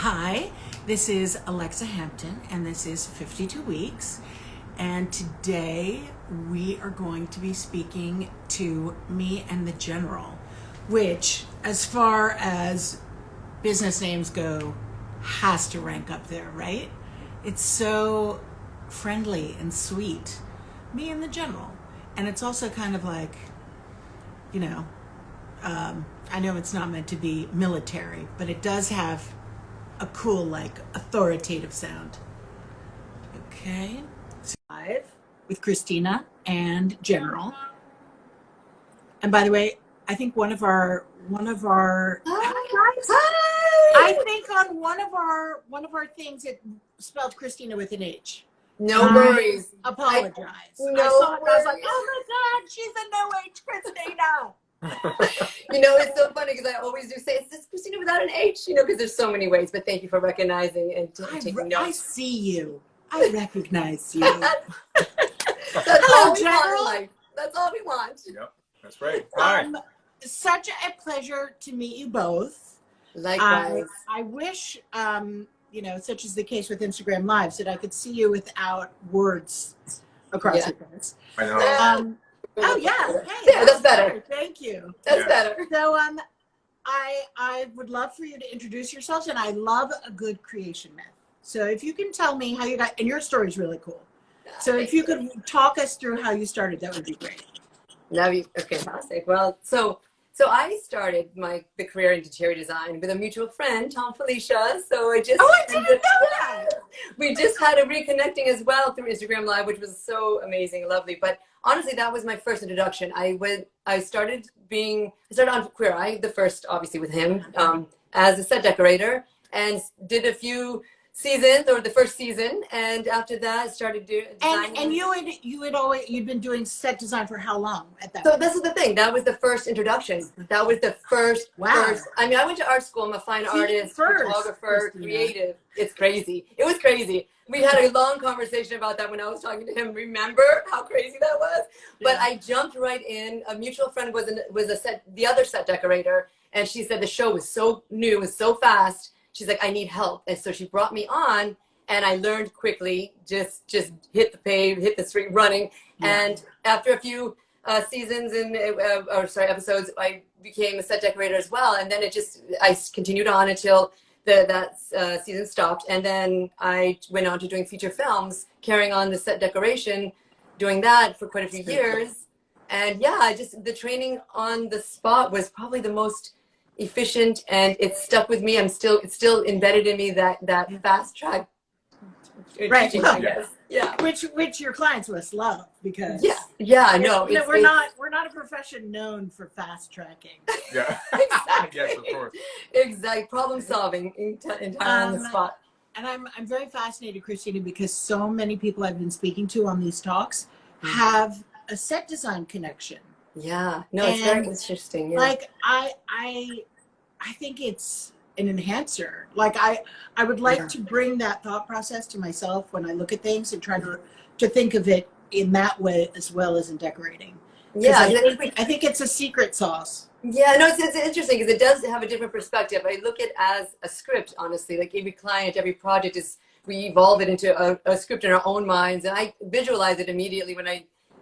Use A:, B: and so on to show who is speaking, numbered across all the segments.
A: Hi, this is Alexa Hampton, and this is 52 Weeks. And today we are going to be speaking to Me and the General, which, as far as business names go, has to rank up there, right? It's so friendly and sweet. Me and the General. And it's also kind of like, you know, I know it's not meant to be military, but it does have a cool, like, authoritative sound. Okay. So live with Christina and General. And by the way, I think one of our
B: Hi.
A: I think on one of our things it spelled Christina with an H.
B: No worries.
A: Apologize.
B: No
A: I saw it,
B: worries.
A: I was like, oh my God, she's a no H Christina.
B: You know, it's so funny because I always do say, is this Christina without an H? You know, because there's so many ways, but thank you for recognizing and taking
A: I
B: notes.
A: see you. I recognize you.
B: That's
A: Hello,
B: all we want
A: General.
B: in life. That's all we want.
C: Yep, that's right. Hi.
A: Such a pleasure to meet you both.
B: Likewise.
A: I wish, you know, such is the case with Instagram Lives, that I could see you without words across your face.
C: I know.
A: Oh yeah, hey,
B: Yeah, that's better.
A: Thank you.
B: That's
C: Yeah.
B: better.
A: So I would love for you to introduce yourselves, and I love a good creation myth. So if you can tell me how you got, and your story is really cool. So if you could talk us through how you started, that would be great.
B: Okay, fantastic. Well, so I started the career in interior design with a mutual friend, Tom Felicia. So I didn't know that. We just had a reconnecting as well through Instagram Live, which was so amazing and lovely. But honestly, that was my first introduction. I started on Queer Eye, the first, obviously, with him as a set decorator, and did a few seasons, or the first season, and after that started designing.
A: And you'd been doing set design for how long at that
B: So
A: point?
B: this is the thing. That was the first introduction. That was the first. I mean, I went to art school. I'm a fine artist, photographer, creative. It's crazy. It was crazy. We had a long conversation about that when I was talking to him. Remember how crazy that was? Yeah. But I jumped right in. A mutual friend was the other set decorator, and she said the show was so new, it was so fast. She's like, I need help. And so she brought me on, and I learned quickly, just hit the pave, hit the street running. Yeah. And after a few seasons episodes, I became a set decorator as well. And then I continued on until that season stopped. And then I went on to doing feature films, carrying on the set decoration, doing that for quite a few years. And yeah, the training on the spot was probably the most efficient, and it stuck with me. It's still embedded in me, that fast track teaching, I guess. Yeah.
A: Which your clients must love, because
B: we're
A: not a profession known for fast tracking.
C: Yeah.
B: Exactly.
C: Yes, of course.
B: Exactly. Problem solving entirely on the spot.
A: And I'm very fascinated, Christina, because so many people I've been speaking to on these talks have a set design connection.
B: Yeah, no, it's very interesting. Yeah.
A: Like I think it's an enhancer. Like I would like to bring that thought process to myself when I look at things, and try to think of it in that way as well as in decorating. Yeah, I think it's a secret sauce.
B: Yeah, no, it's interesting because it does have a different perspective. I look at it as a script, honestly. Like every client, every project we evolve it into a script in our own minds, and I visualize it immediately when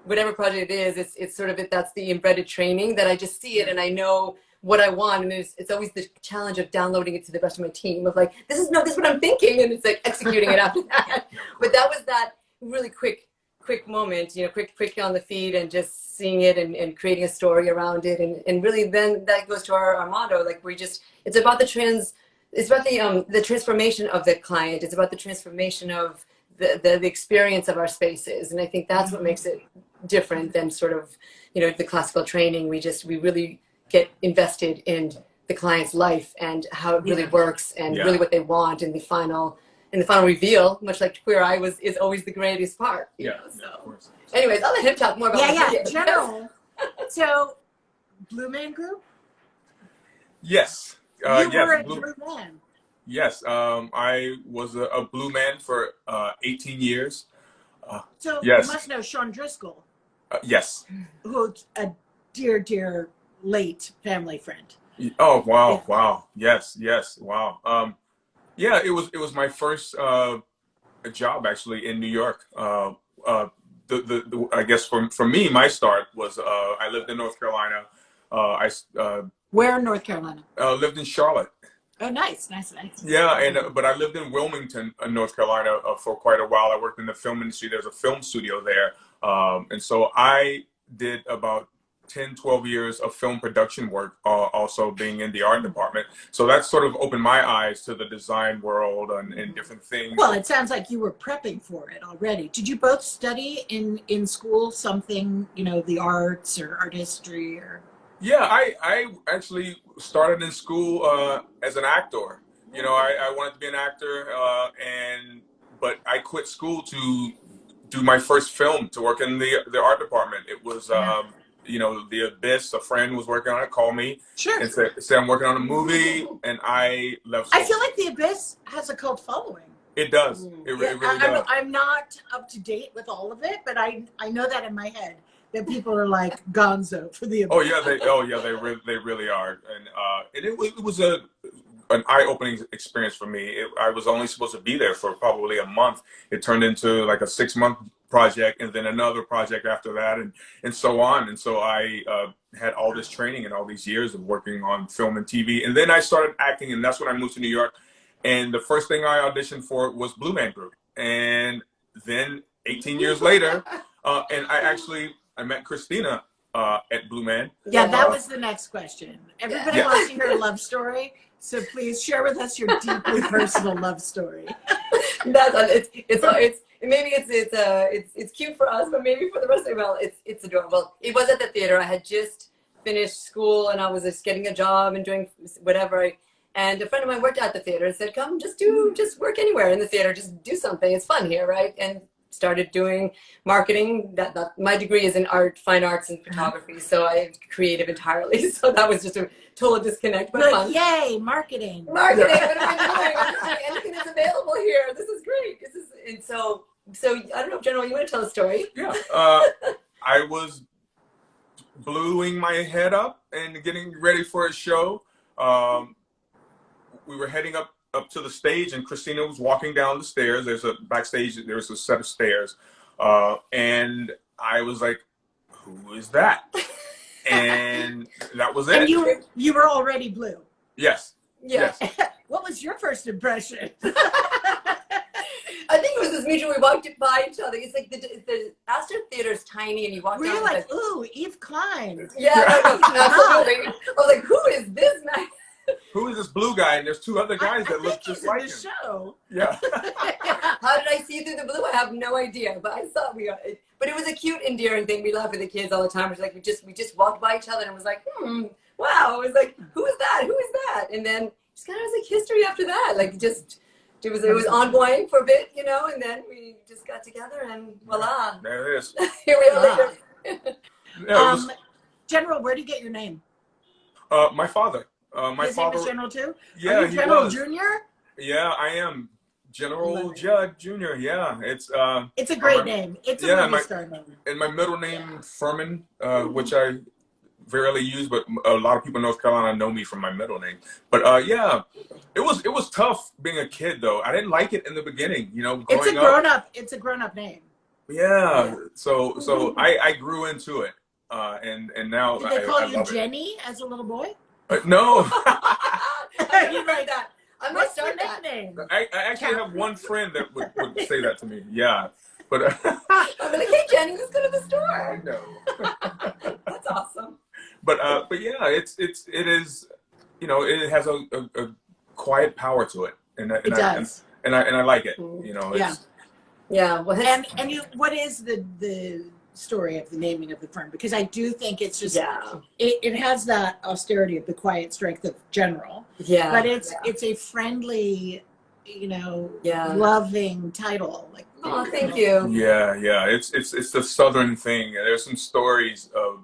B: whatever project it is, it's sort of that's the embedded training that I just see it and I know what I want. And it's always the challenge of downloading it to the rest of my team of like, this is what I'm thinking. And it's like executing it after that. But that was that really quick moment, quick on the feed, and just seeing it and creating a story around it. And really then that goes to our motto. Like it's about the transformation of the client. It's about the transformation of the experience of our spaces. And I think that's what makes it different than sort of, the classical training. We really get invested in the client's life and how it really works, and really what they want in the final reveal, much like Queer Eye is always the greatest part. So.
C: Of course.
B: Anyways, I'll let him talk more about
A: General. So, Blue Man Group?
C: Yes.
A: You were a Blue Man.
C: Yes. I was a Blue Man for 18 years.
A: So you must know Sean Driscoll.
C: Yes.
A: Who's a dear late family friend.
C: Oh, wow. Wow. Yes. Wow. Yeah, it was my first job actually in New York. I guess for me, my start was I lived in North Carolina. I
A: Where in North Carolina?
C: lived in Charlotte.
A: Oh, nice, nice, nice.
C: Yeah, and but I lived in Wilmington, North Carolina, for quite a while. I worked in the film industry. There's a film studio there, and so I did about 10, 12 years of film production work, also being in the art department. So that sort of opened my eyes to the design world and different things.
A: Well, it sounds like you were prepping for it already. Did you both study in school something, you know, the arts or art history or?
C: Yeah, I actually started in school as an actor. You know, I wanted to be an actor, but I quit school to do my first film, to work in the art department. It was, you know, The Abyss. A friend was working on it, called me,
A: Sure.
C: and said I'm working on a movie, and I left.
A: I feel like The Abyss has a cult following.
C: It does. It really does.
A: I'm not up to date with all of it, but I know that in my head. That people are like gonzo for The Abyss.
C: They really are, and it was an eye-opening experience for me. I was only supposed to be there for probably a month. It turned into like a 6-month project, and then another project after that, and so on. And so I had all this training and all these years of working on film and TV, and then I started acting, and that's when I moved to New York. And the first thing I auditioned for was Blue Man Group, and then 18 years later, and I met Christina at Blue Man.
A: Yeah, that was the next question. Everybody wants to hear a love story, so please share with us your deeply personal love story.
B: It's cute for us, but maybe for the rest of the world, it's adorable. It was at the theater. I had just finished school and I was just getting a job and doing whatever. And a friend of mine worked at the theater and said, "Come, just work anywhere in the theater. Just do something. It's fun here, right?" And started doing marketing. That my degree is in fine arts and photography, so I'm creative entirely. So that was just a total disconnect, but fun.
A: Yay, marketing!
B: Marketing. What am I doing? Anything that's available here. This is great. And so I don't know, General, you want to tell a story?
C: Yeah, I was bluing my head up and getting ready for a show. We were heading up to the stage, and Christina was walking down the stairs. There's a set of stairs, and I was like, "Who is that?" And that was it.
A: And you were already blue.
C: Yes.
B: Yeah.
C: Yes.
A: What was your first impression?
B: I think it was this mutual. We walked by each other. It's like the Astor Theater is tiny, and you walk down.
A: Were you like, "Ooh, Eve Klein"?
B: Yeah, absolutely. I was like, "Who is this man?
C: Who is this blue guy?" And there's two other guys that look just like him.
A: Show.
C: Yeah.
B: How did I see through the blue? I have no idea, but I saw but it was a cute, endearing thing. We laugh with the kids all the time. It's like we just walked by each other and it was like, wow. It was like, who is that? Who is that? And then just kind of was like history after that. Like it was ongoing for a bit, you know, and then we just got together and voila.
C: There it is.
B: Here we are.
C: Yeah,
A: General, where do you get your name?
C: my father. My
A: His
C: father.
A: name is General too?
C: Yeah,
A: Are you
C: he
A: General
C: was.
A: Junior?
C: Yeah, I am. General Judd Jr. Yeah, it's
A: a great name. It's a movie star name.
C: And my middle name Furman, which I rarely use, but a lot of people in North Carolina know me from my middle name. But yeah, it was tough being a kid though. I didn't like it in the beginning, you know.
A: It's a grown up name.
C: Yeah. So I grew into it, and now
A: Did they call you
C: love
A: Jenny as a little boy?
C: No.
B: You like that? I might
A: What's your
B: start that.
A: nickname?
C: I actually have one friend that would say that to me. Yeah, but
B: I'm like, "Hey Jenny, let's go to the store."
C: No.
B: That's awesome.
C: But yeah, it is, you know, it has a quiet power to it, and
A: It does.
C: And I like it. You know.
B: Yeah. Well,
A: And what is the story of the naming of the firm? Because I do think it's just it has that austerity of the quiet strength of General.
B: Yeah.
A: But it's a friendly, you know, loving title. Like,
B: oh, thank you.
C: Yeah. It's the Southern thing. There's some stories of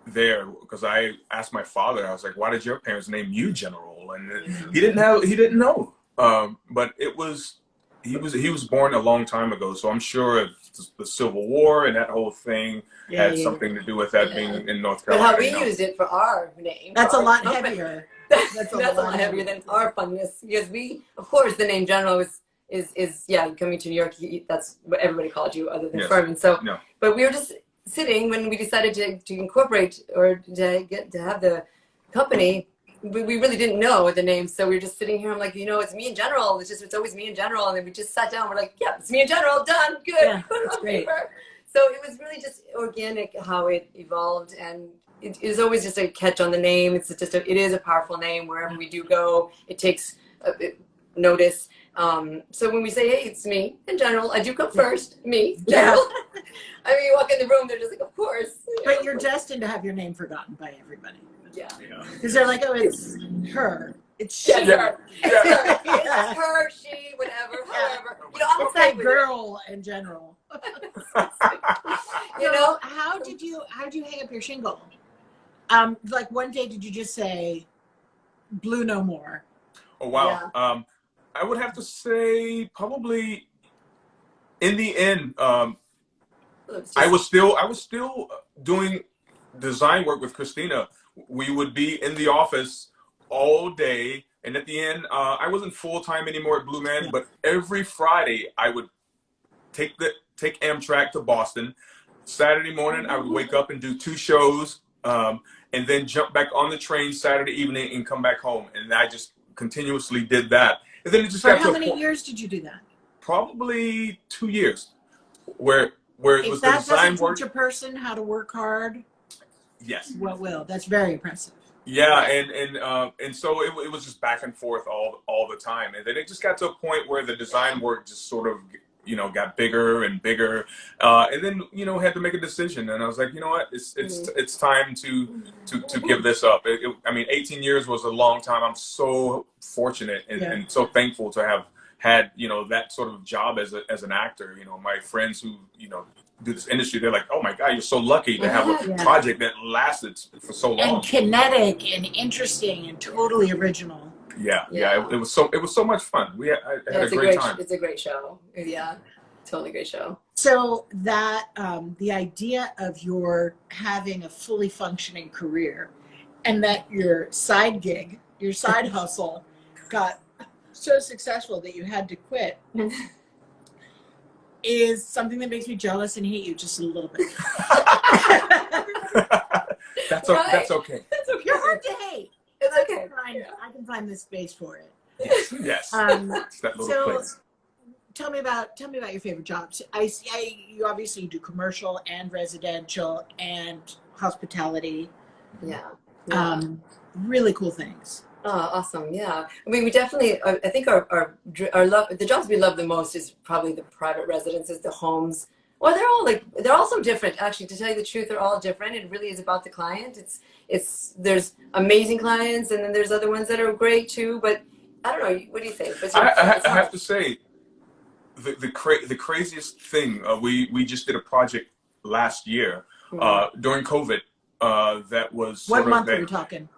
C: there, because I asked my father. I was like, "Why did your parents name you General?" And he didn't know. But he was born a long time ago, so I'm sure the Civil War and that whole thing had something to do with that being in North Carolina.
B: But how we used it for our name.
A: That's a lot heavier.
B: That's a lot heavier than our funness, because we, of course, the name General is coming to New York. That's what everybody called you, other than Furman. So, but we were just sitting when we decided to incorporate or to have the company. We really didn't know the name, so we were just sitting here. I'm like, it's me in General. It's always me in General, and then we just sat down. We're like, yeah, it's me in General. Done. Good.
A: Yeah,
B: put it on paper. So it was really just organic how it evolved, and it is always just a catch on the name. It is a powerful name. Wherever we do go, it takes notice. So when we say, hey, it's me in General, I do come first. Me, General. I mean, you walk in the room, they're just like, of course.
A: But you're destined to have your name forgotten by everybody.
B: Yeah.
A: Because they're like, oh, it's her. It's she.
B: Her. It's her, she, whatever, however. I'm
A: it's
B: okay
A: that
B: with
A: girl in general. How did you hang up your shingle? Like one day, did you just say, "Blue no more"?
C: Oh wow. Yeah. I would have to say probably in the end, I was still doing design work with Christina. We would be in the office all day, and at the end, I wasn't full time anymore at Blue Man, but every Friday I would take Amtrak to Boston. Saturday morning, I would wake up and do 2 shows, and then jump back on the train Saturday evening and come back home. And I just continuously did that. And then it just got to
A: how many years did you do that?
C: Probably 2 years. Where it was the design work.
A: Teach a person how to work hard,
C: yes.
A: What will? That's very impressive.
C: Yeah, and so it was just back and forth all the time, and then it just got to a point where the design work just sort of got bigger and bigger, and then had to make a decision, and I was like, you know what, it's time to give this up. I mean, 18 years was a long time. I'm so fortunate and so thankful to have had that sort of job as an actor. My friends who do this industry, they're like, oh my God, you're so lucky to have a project that lasted for so long.
A: And kinetic and interesting and totally original.
C: Yeah. It was so much fun. I had a great time.
B: It's a great show. Yeah, totally great show.
A: So that the idea of your having a fully functioning career, and that your side gig, your side hustle, got so successful that you had to quit. Is something that makes me jealous and hate you just a little bit.
C: That's okay. That's okay.
A: You're hard to hate.
B: It's okay.
A: I can find the space for it.
C: Yes. It's that little place.
A: Tell me about your favorite jobs. You obviously do commercial and residential and hospitality.
B: Yeah.
A: Really cool things.
B: Oh, awesome. Yeah. I mean, we definitely, I think our love, the jobs we love the most is probably the private residences, the homes. Well, they're all so different, actually. To tell you the truth, they're all different. It really is about the client. There's amazing clients, and then there's other ones that are great too, but I don't know. What do you think?
C: I have to say, the craziest thing, we just did a project last year, during COVID, that was
A: what month are we talking?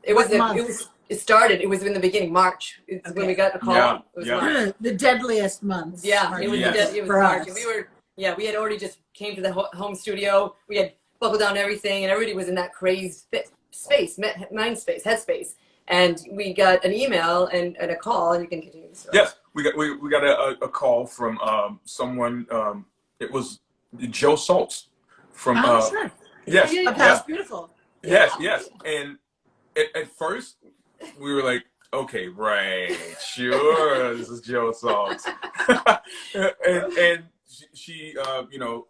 B: It was in the beginning, March. It's when we got a call.
C: Yeah,
B: it was March.
A: The deadliest months.
B: Yeah, it was March. And we had already just came to the home studio. We had buckled down everything, and everybody was in that crazed space, mind space, headspace. And we got an email and a call, and you can continue the story.
C: Yes, we got a call from someone. It was Joe Saltz from.
A: Sure.
C: Yes.
A: A Past Beautiful.
C: Yes. And at first, we were like, okay, right, sure, this is Joe Saltz. and she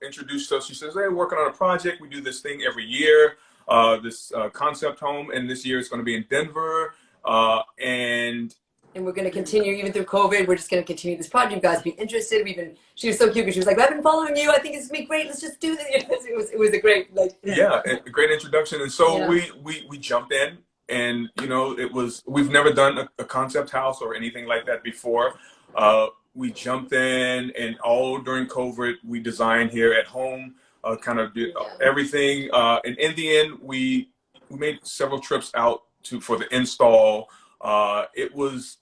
C: introduced us. She says, hey, working on a project. We do this thing every year, this concept home, and this year it's going to be in Denver. And
B: we're going to continue even through COVID. We're just going to continue this project. You guys be interested. She was so cute because she was like, I've been following you. I think it's going to be great. Let's just do this. It was a great,
C: a great introduction. And so we jumped in. And we've never done a concept house or anything like that before. We jumped in, and all during COVID, we designed here at home, kind of did everything. And in the end, we made several trips out for the install. It was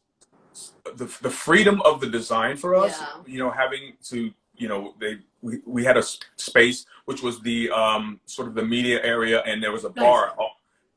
C: the freedom of the design for us. Having to we had a space which was the sort of the media area, and there was a bar.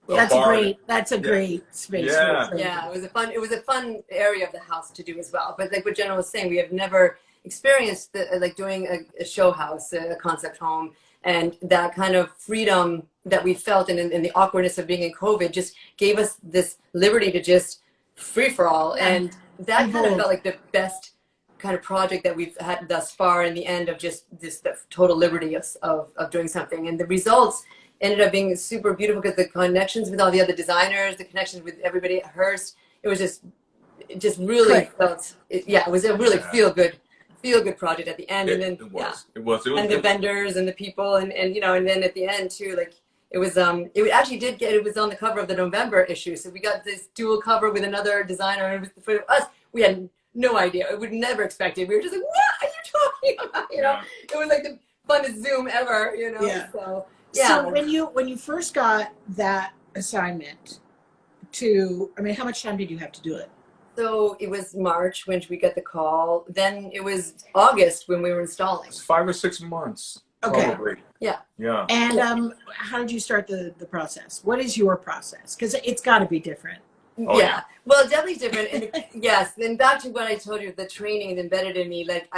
A: That's a great space.
C: Yeah.
B: Yeah, it was a fun area of the house to do as well. But like what Jenna was saying, we have never experienced like doing a show house, a concept home, and that kind of freedom that we felt and the awkwardness of being in COVID just gave us this liberty to just free for all. And that kind of felt like the best kind of project that we've had thus far in the end of just the total liberty of doing something. And the results ended up being super beautiful because the connections with all the other designers, the connections with everybody at Hearst, it was just really felt, it was a really feel good project at the end. And then
C: it was
B: and the vendors and the people and you know, and then at the end too, like it was it was on the cover of the November issue. So we got this dual cover with another designer, and it was for us, we had no idea. We would never expect it. We were just like, what are you talking about? You know, it was like the funnest Zoom ever, you know.
A: Yeah.
B: So
A: So when you first got that assignment how much time did you have to do it?
B: So it was March when we got the call. Then it was August when we were installing.
C: It's 5 or 6 months.
A: Okay.
C: Probably.
B: Yeah.
C: Yeah.
A: And how did you start the process? What is your process? Because it's got to be different.
B: Yeah. Well, definitely different. And yes. Then back to what I told you, the training embedded in me. Like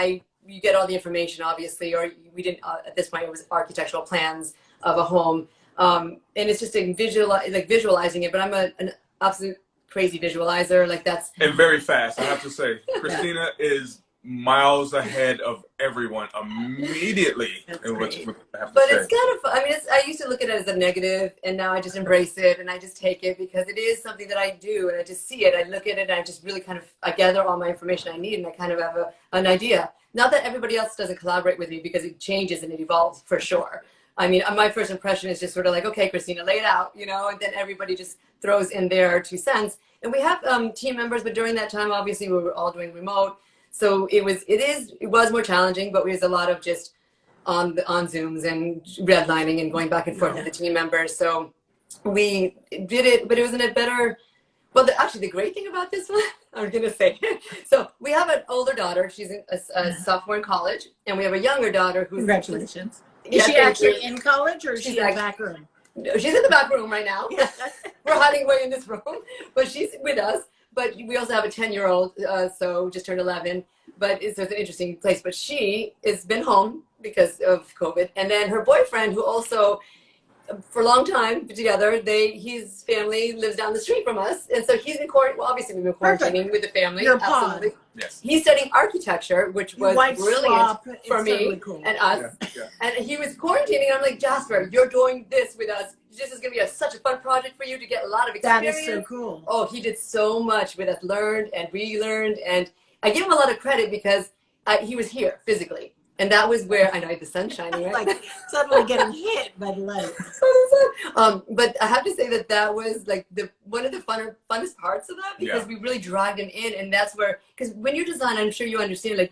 B: you get all the information, obviously, or we didn't. At this point, it was architectural plans of a home, and it's just visualizing it. But I'm an absolute crazy visualizer. Like that's
C: and very fast. I have to say, Christina is miles ahead of everyone immediately.
B: But it's kind of, I mean, I used to look at it as a negative, and now I just embrace it and I just take it because it is something that I do, and I just see it. I look at it and I just really I gather all my information I need, and I kind of have an idea. Not that everybody else doesn't collaborate with me, because it changes and it evolves for sure. I mean, my first impression is just sort of like, okay, Christina, lay it out, you know, and then everybody just throws in their 2 cents. And we have team members, but during that time, obviously, we were all doing remote. So it was more challenging, but it was a lot of just on Zooms and redlining and going back and forth with the team members. So we did it, but it was in a better, well, actually, the great thing about this one, I'm going to say, so we have an older daughter. She's a sophomore in college, and we have a younger daughter who's...
A: Congratulations. Is she actually in college, or is she in the back room?
B: No, she's in the back room right now. We're hiding away in this room, but she's with us. But we also have a 10-year-old, so just turned 11. But it's an interesting place. But she has been home because of COVID. And then her boyfriend, who also, for a long time together, his family lives down the street from us. And so he's been quarantining. Well, obviously, we've been quarantining with the family.
A: Your
B: absolutely.
A: pod.
C: Yes.
B: He's studying architecture, which was brilliant for me
A: totally cool.
B: and us.
C: Yeah.
B: And he was quarantining. And I'm like, Jasper, you're doing this with us. This is going to be such a fun project for you to get a lot of experience.
A: That is so cool.
B: Oh, he did so much with us, learned and relearned. And I give him a lot of credit because he was here physically. And that was where, I know the sun's shining, right?
A: Like suddenly getting hit by the light.
B: But I have to say that was like one of the funnest parts of that, because we really dragged him in. And that's where, because when you design, I'm sure you understand, like,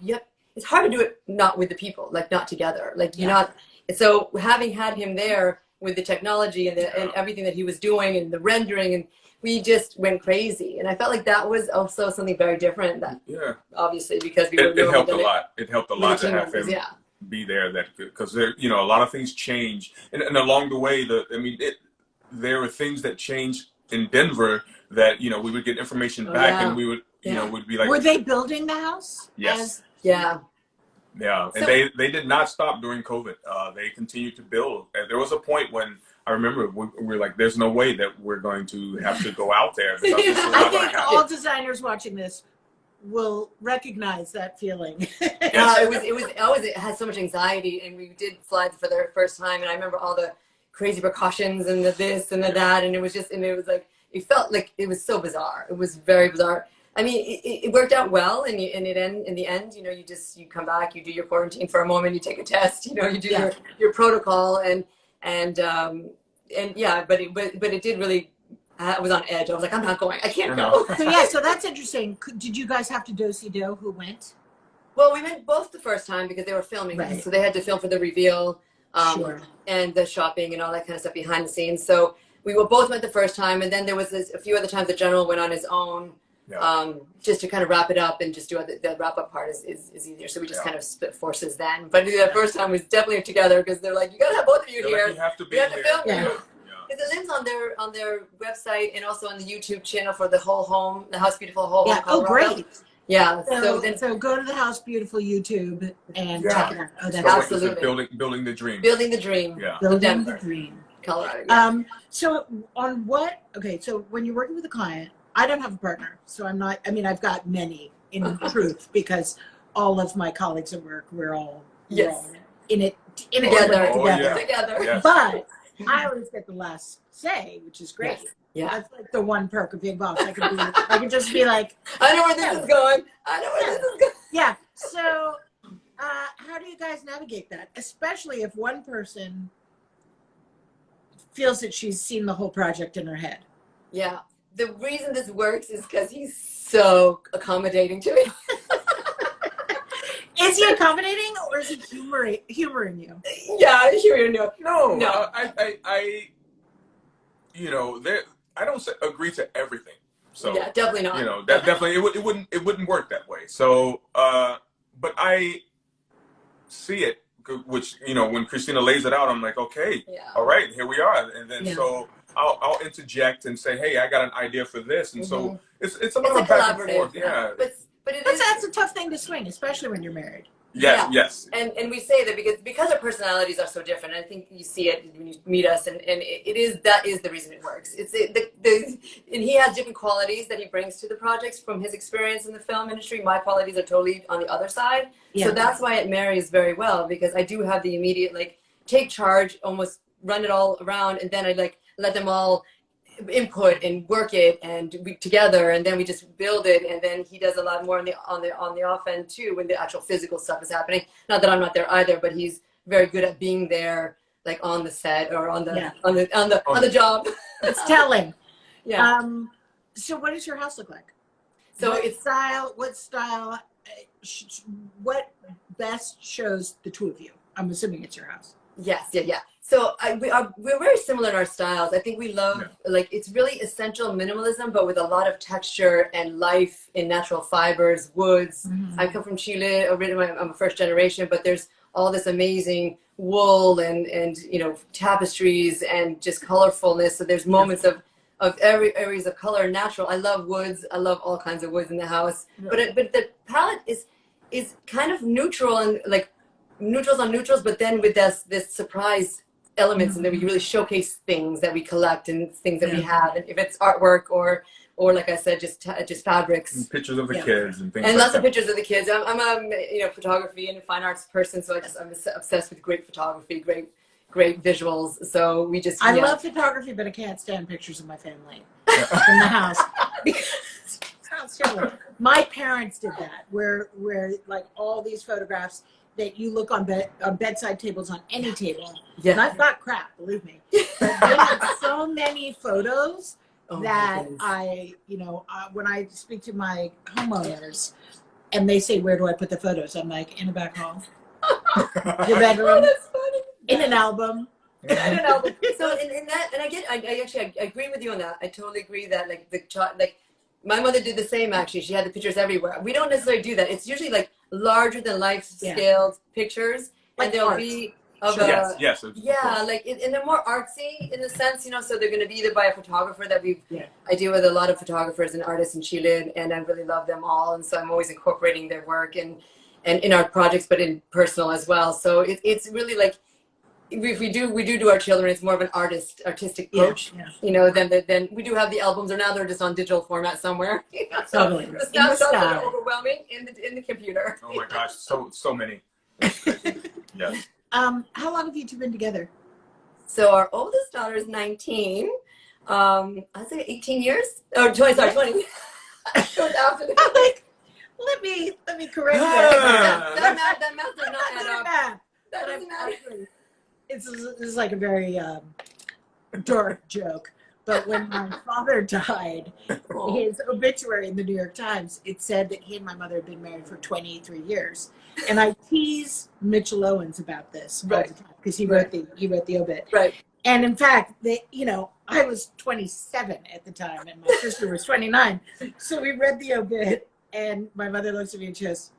B: it's hard to do it not with the people, like not together. Like you're not, so having had him there with the technology and everything that he was doing and the rendering, and we just went crazy. And I felt like that was also something very different. That obviously, because it
C: helped a lot. It helped a lot to have him be there. That because there, a lot of things change, and along the way, there were things that changed in Denver that we would get information back, and we would would be like,
A: were they building the house?
C: Yes.
B: Yeah,
C: and they did not stop during COVID. They continued to build. And there was a point when I remember we were like, "There's no way that we're going to have to go out there."
A: I think all designers watching this will recognize that feeling.
B: It had so much anxiety, and we did fly for the first time, and I remember all the crazy precautions and the this and the that, and it was like it felt like it was so bizarre. It was very bizarre. I mean, it worked out well, and in the end, you come back, you do your quarantine for a moment, you take a test, you do your protocol, but it did really. I was on edge. I was like, I'm not going. I can't go.
A: So that's interesting. Did you guys have to do-si-do who went?
B: Well, we went both the first time because they were filming, so they had to film for the reveal, and the shopping and all that kind of stuff behind the scenes. So we both went the first time, and then there was a few other times the general went on his own. Just to kind of wrap it up and just do the wrap up part is easier. So we just kind of split forces then. But the first time was definitely together because they're like, you got to have both of you here.
C: Like, you have to be
B: here.
C: here.
B: Because it lives on their website and also on the YouTube channel for the whole home, the House Beautiful Whole Home.
A: Yeah. Oh,
B: Colorado.
A: great.
B: Yeah.
A: So go to the House Beautiful YouTube and check it out. Oh, that's
B: absolutely
C: building the dream.
B: building the dream.
C: Yeah.
A: building the dream.
B: Colorado. Yeah.
A: So on what? Okay. So when you're working with a client, I don't have a partner, so I'm not. I mean, I've got many in truth because all of my colleagues at work, we're all in it
B: Together.
A: together.
C: Yes.
A: But I always get the last say, which is great.
B: Yes. Yeah.
A: That's like the one perk of being boss. I can just be like,
B: I know where this is going. I know where this is going.
A: yeah. So how do you guys navigate that? Especially if one person feels that she's seen the whole project in her head.
B: Yeah. The reason this works is because he's so accommodating to me.
A: Is he accommodating or is he humoring you?
B: Yeah, humoring you.
C: No. I I don't agree to everything. So
B: yeah, definitely not.
C: That definitely it wouldn't work that way. So, but I see it, which when Christina lays it out, I'm like, okay, all right, here we are, and then so I'll interject and say, hey, I got an idea for this, and so it's a lot of back and forth. Yeah,
B: but
A: that's a tough thing to swing, especially when you're married.
C: Yes.
B: And we say that because our personalities are so different. I think you see it when you meet us, and that is the reason it works. And he has different qualities that he brings to the projects from his experience in the film industry. My qualities are totally on the other side. Yeah. So that's why it marries very well, because I do have the immediate take charge, almost run it all around, and then I let them all input and work it and we together, and then we just build it, and then he does a lot more on the off end too when the actual physical stuff is happening. Not that I'm not there either, but he's very good at being there, on the set or on the job.
A: It's telling.
B: Yeah.
A: So what does your house look like?
B: So
A: what style what best shows the two of you? I'm assuming it's your house.
B: Yes. Yeah. So we're very similar in our styles. I think we love, it's really essential minimalism, but with a lot of texture and life in natural fibers, woods. Mm-hmm. I come from Chile, originally I'm a first generation, but there's all this amazing wool and tapestries and just colorfulness. So there's moments of every areas of color and natural. I love woods. I love all kinds of woods in the house. Yeah. But the palette is kind of neutral and neutrals on neutrals, but then with this surprise elements, and then we really showcase things that we collect and things that we have, and if it's artwork or like I said, just fabrics, and
C: pictures of the kids and things,
B: and lots of pictures of the kids. I'm a photography and a fine arts person, so I'm obsessed with great photography, great visuals. So we just
A: I love photography, but I can't stand pictures of my family in the house because it sounds silly. My parents did that, where all these photographs that you look on bedside tables on any table. Yeah. And I've got crap, believe me. But they have so many photos that when I speak to my homeowners and they say, where do I put the photos? I'm like, in the back hall, your bedroom, that's funny. In an album.
B: In an album. So in that, and I agree with you on that. I totally agree that my mother did the same. Actually, she had the pictures everywhere. We don't necessarily do that. It's usually larger than life scaled pictures, and there'll be of
C: yes,
B: and they're more artsy in the sense, so they're going to be either by a photographer that I deal with a lot of photographers and artists in Chile, and I really love them all, and so I'm always incorporating their work and in our projects, but in personal as well. So it's really if we do our children, it's more of an artistic approach, then we do have the albums, or now they're just on digital format somewhere.
A: Totally.
B: The snapshots are overwhelming in the computer.
C: Oh my gosh, so many. Yes.
A: How long have you two been together?
B: So our oldest daughter is 19. I'd say 18 years. Oh, 20. Sorry, 20. After that.
A: Let me correct you.
B: That math does not add up. That doesn't matter.
A: This is like a very dark joke, but when my father died, his obituary in the New York Times, it said that he and my mother had been married for 23 years. And I tease Mitchell Owens about this all the time, because he wrote the obit.
B: Right.
A: And in fact, I was 27 at the time, and my sister was 29. So we read the obit, and my mother looks at me and she goes,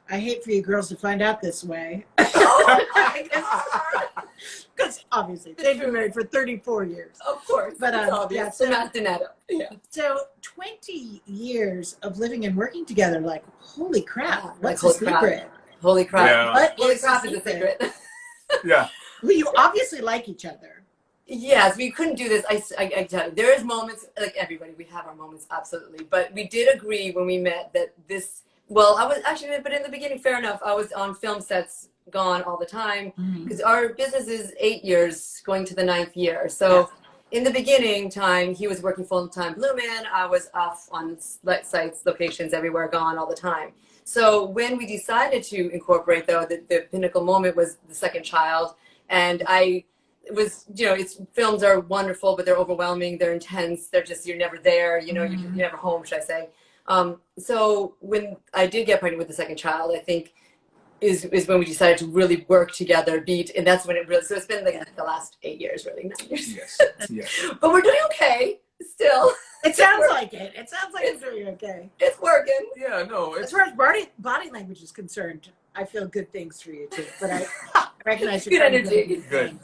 A: I hate for you girls to find out this way.
B: Oh
A: Because obviously they've been married for 34 years.
B: Of course.
A: But
B: yeah, so yeah.
A: So 20 years of living and working together, like, holy crap,
B: Yeah,
A: what's
B: like,
A: the secret?
B: Holy crap.
C: Yeah.
A: What
B: Holy
A: is
B: crap
A: the
B: is a
A: secret?
B: secret.
C: Yeah.
A: Well, you obviously like each other.
B: Yes, we couldn't do this. I tell you, there is moments, like everybody, we have our moments, absolutely. But we did agree when we met that this, well, I was actually, but in the beginning, fair enough, I was on film sets gone all the time because our business is 8 years going to the 9th year. So in the beginning time, he was working full-time Blue Man. I was off on sites, locations everywhere, gone all the time. So when we decided to incorporate, though, the pinnacle moment was the second child. And it was, you know, films are wonderful, but they're overwhelming. They're intense. They're just, you're never there. You know, you're never home, should I say. So when I did get pregnant with the second child, I think is when we decided to really work together, and that's when it really, so it's been like the last 8 years, really, 9 years.
C: Yes. Yes.
B: But we're doing okay still.
A: It sounds like it. It sounds like it's doing okay.
B: It's working.
C: Yeah. No.
A: As far as body language is concerned, I feel good things for you too. But I recognize
B: Good
A: you're trying to do a
B: energy.
C: Good.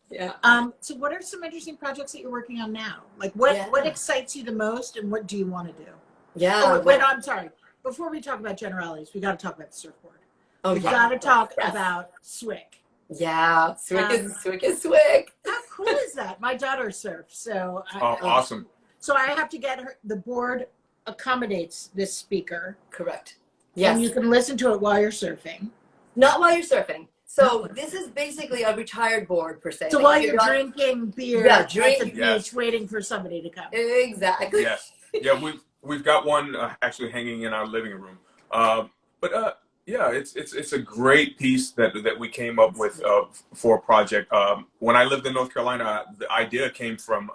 B: Yeah.
A: So what are some interesting projects that you're working on now? Like what excites you the most, and what do you want to do?
B: Yeah.
A: Oh, wait, I'm sorry. Before we talk about generalities, we got to talk about the surfboard.
B: Oh,
A: We got to talk about Swick.
B: Yeah. Swick is Swick.
A: How cool is that? My daughter surfs, so
C: Awesome.
A: So I have to get her. The board accommodates this speaker.
B: Correct. Yes.
A: And you can listen to it while you're surfing.
B: Not while you're surfing. So this is basically a retired board per se.
A: So
B: Like,
A: while you're drinking beer at the beach, waiting for somebody to come.
B: Exactly.
C: Yes. Yeah. We've got one actually hanging in our living room. Yeah, it's a great piece that we came up with for a project. When I lived in North Carolina, the idea came from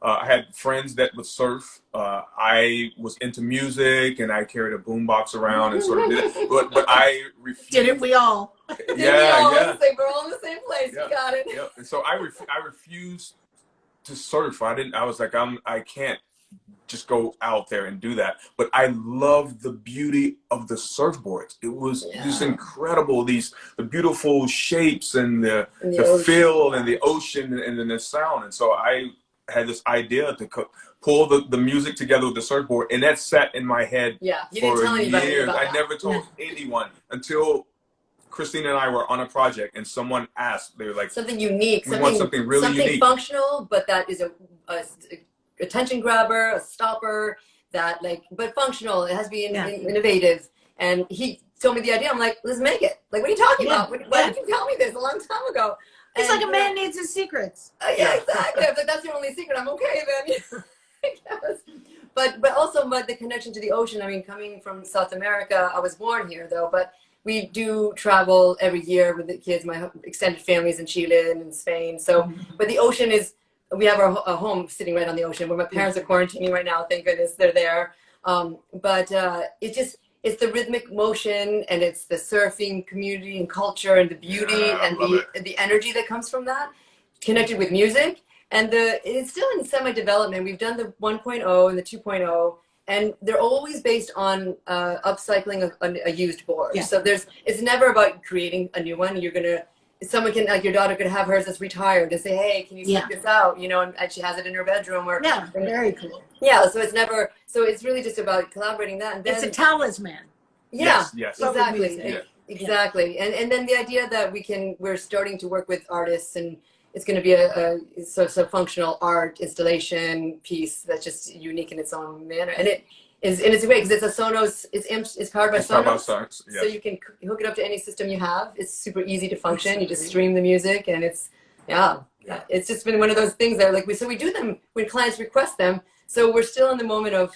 C: I had friends that would surf. I was into music and I carried a boombox around and sort of did it. But I refused.
A: Didn't we all?
C: Yeah.
B: We're all in the same place.
C: Yeah.
B: You got it.
C: Yeah. And so I refused to surf. I was like, I can't just go out there and do that. But I love the beauty of the surfboards. It was just incredible. The beautiful shapes and the feel and the ocean and then the sound. And so I had this idea to pull the music together with the surfboard, and that sat in my head for years. I never told anyone until Christine and I were on a project, and someone asked. They were like,
B: something unique.
C: We want something really unique,
B: something functional, but that is a attention grabber, a stopper. But functional. It has to be innovative. And he told me the idea. I'm like, let's make it. Like, what are you talking about? Why didn't you tell me this a long time ago?
A: It's like a man needs his secrets.
B: Yeah, exactly. But that's the only secret. I'm okay then. I guess. But also the connection to the ocean. I mean, coming from South America, I was born here though, but we do travel every year with the kids. My extended family's in Chile and in Spain. So, but the ocean we have our home sitting right on the ocean where my parents are quarantining right now. Thank goodness they're there. It's the rhythmic motion, and it's the surfing community and culture and the beauty and the energy that comes from that, connected with music. And it's still in semi-development. We've done the 1.0 and the 2.0, and they're always based on upcycling a used board. Yeah. So it's never about creating a new one. Someone can, like your daughter could have hers that's retired and say, hey, can you check this out? You know, and she has it in her bedroom.
A: Very cool.
B: Yeah, so it's really just about collaborating that. And then,
A: it's a talisman.
B: Yeah,
C: yes.
B: Exactly. Exactly. And then the idea that we're starting to work with artists, and it's going to be a functional art installation piece that's just unique in its own manner. And it's great because it's a Sonos, it's powered by Sonos. So you can hook it up to any system you have. It's super easy to function. You just stream the music, and it's just been one of those things that we do them when clients request them. So we're still in the moment of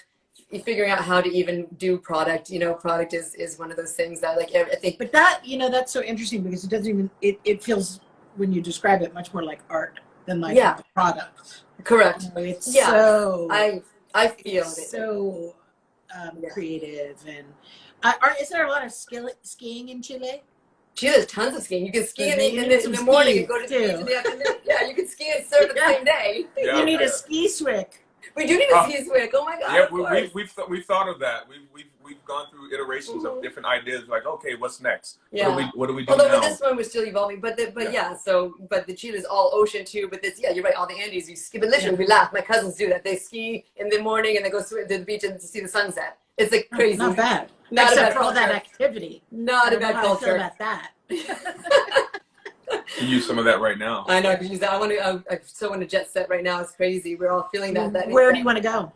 B: figuring out how to even do product. You know, product is one of those things that I think.
A: But that, that's so interesting because it doesn't even, it feels, when you describe it, much more like art than like the product.
B: Correct.
A: It's so,
B: I feel
A: so creative. And is there a lot of skiing in Chile?
B: Chile has tons of skiing. You can ski in the morning and go to the beach in the afternoon. Yeah, you can ski and surf the same day.
A: You need a ski swick.
B: We do need a ski swick. Oh my god!
C: Yeah, we've thought of that. we've gone through iterations of different ideas. Like, okay, what's next?
B: Yeah.
C: What do we do
B: Although
C: now?
B: with this one we're still evolving, but but the Chile is all ocean too. But this, you're right. All the Andes, you ski. But literally, we laugh. My cousins do that. They ski in the morning and they go to the beach and to see the sunset. It's like crazy.
A: Not bad.
B: Not
A: Except
B: a bad
A: for all that
B: culture.
A: activity.
B: Not a bad
A: I feel
B: culture.
A: about that.
C: You use some of that right now.
B: I know I could use that. I so want to jet set right now. It's crazy. We're all feeling that.
A: Where do you want to go?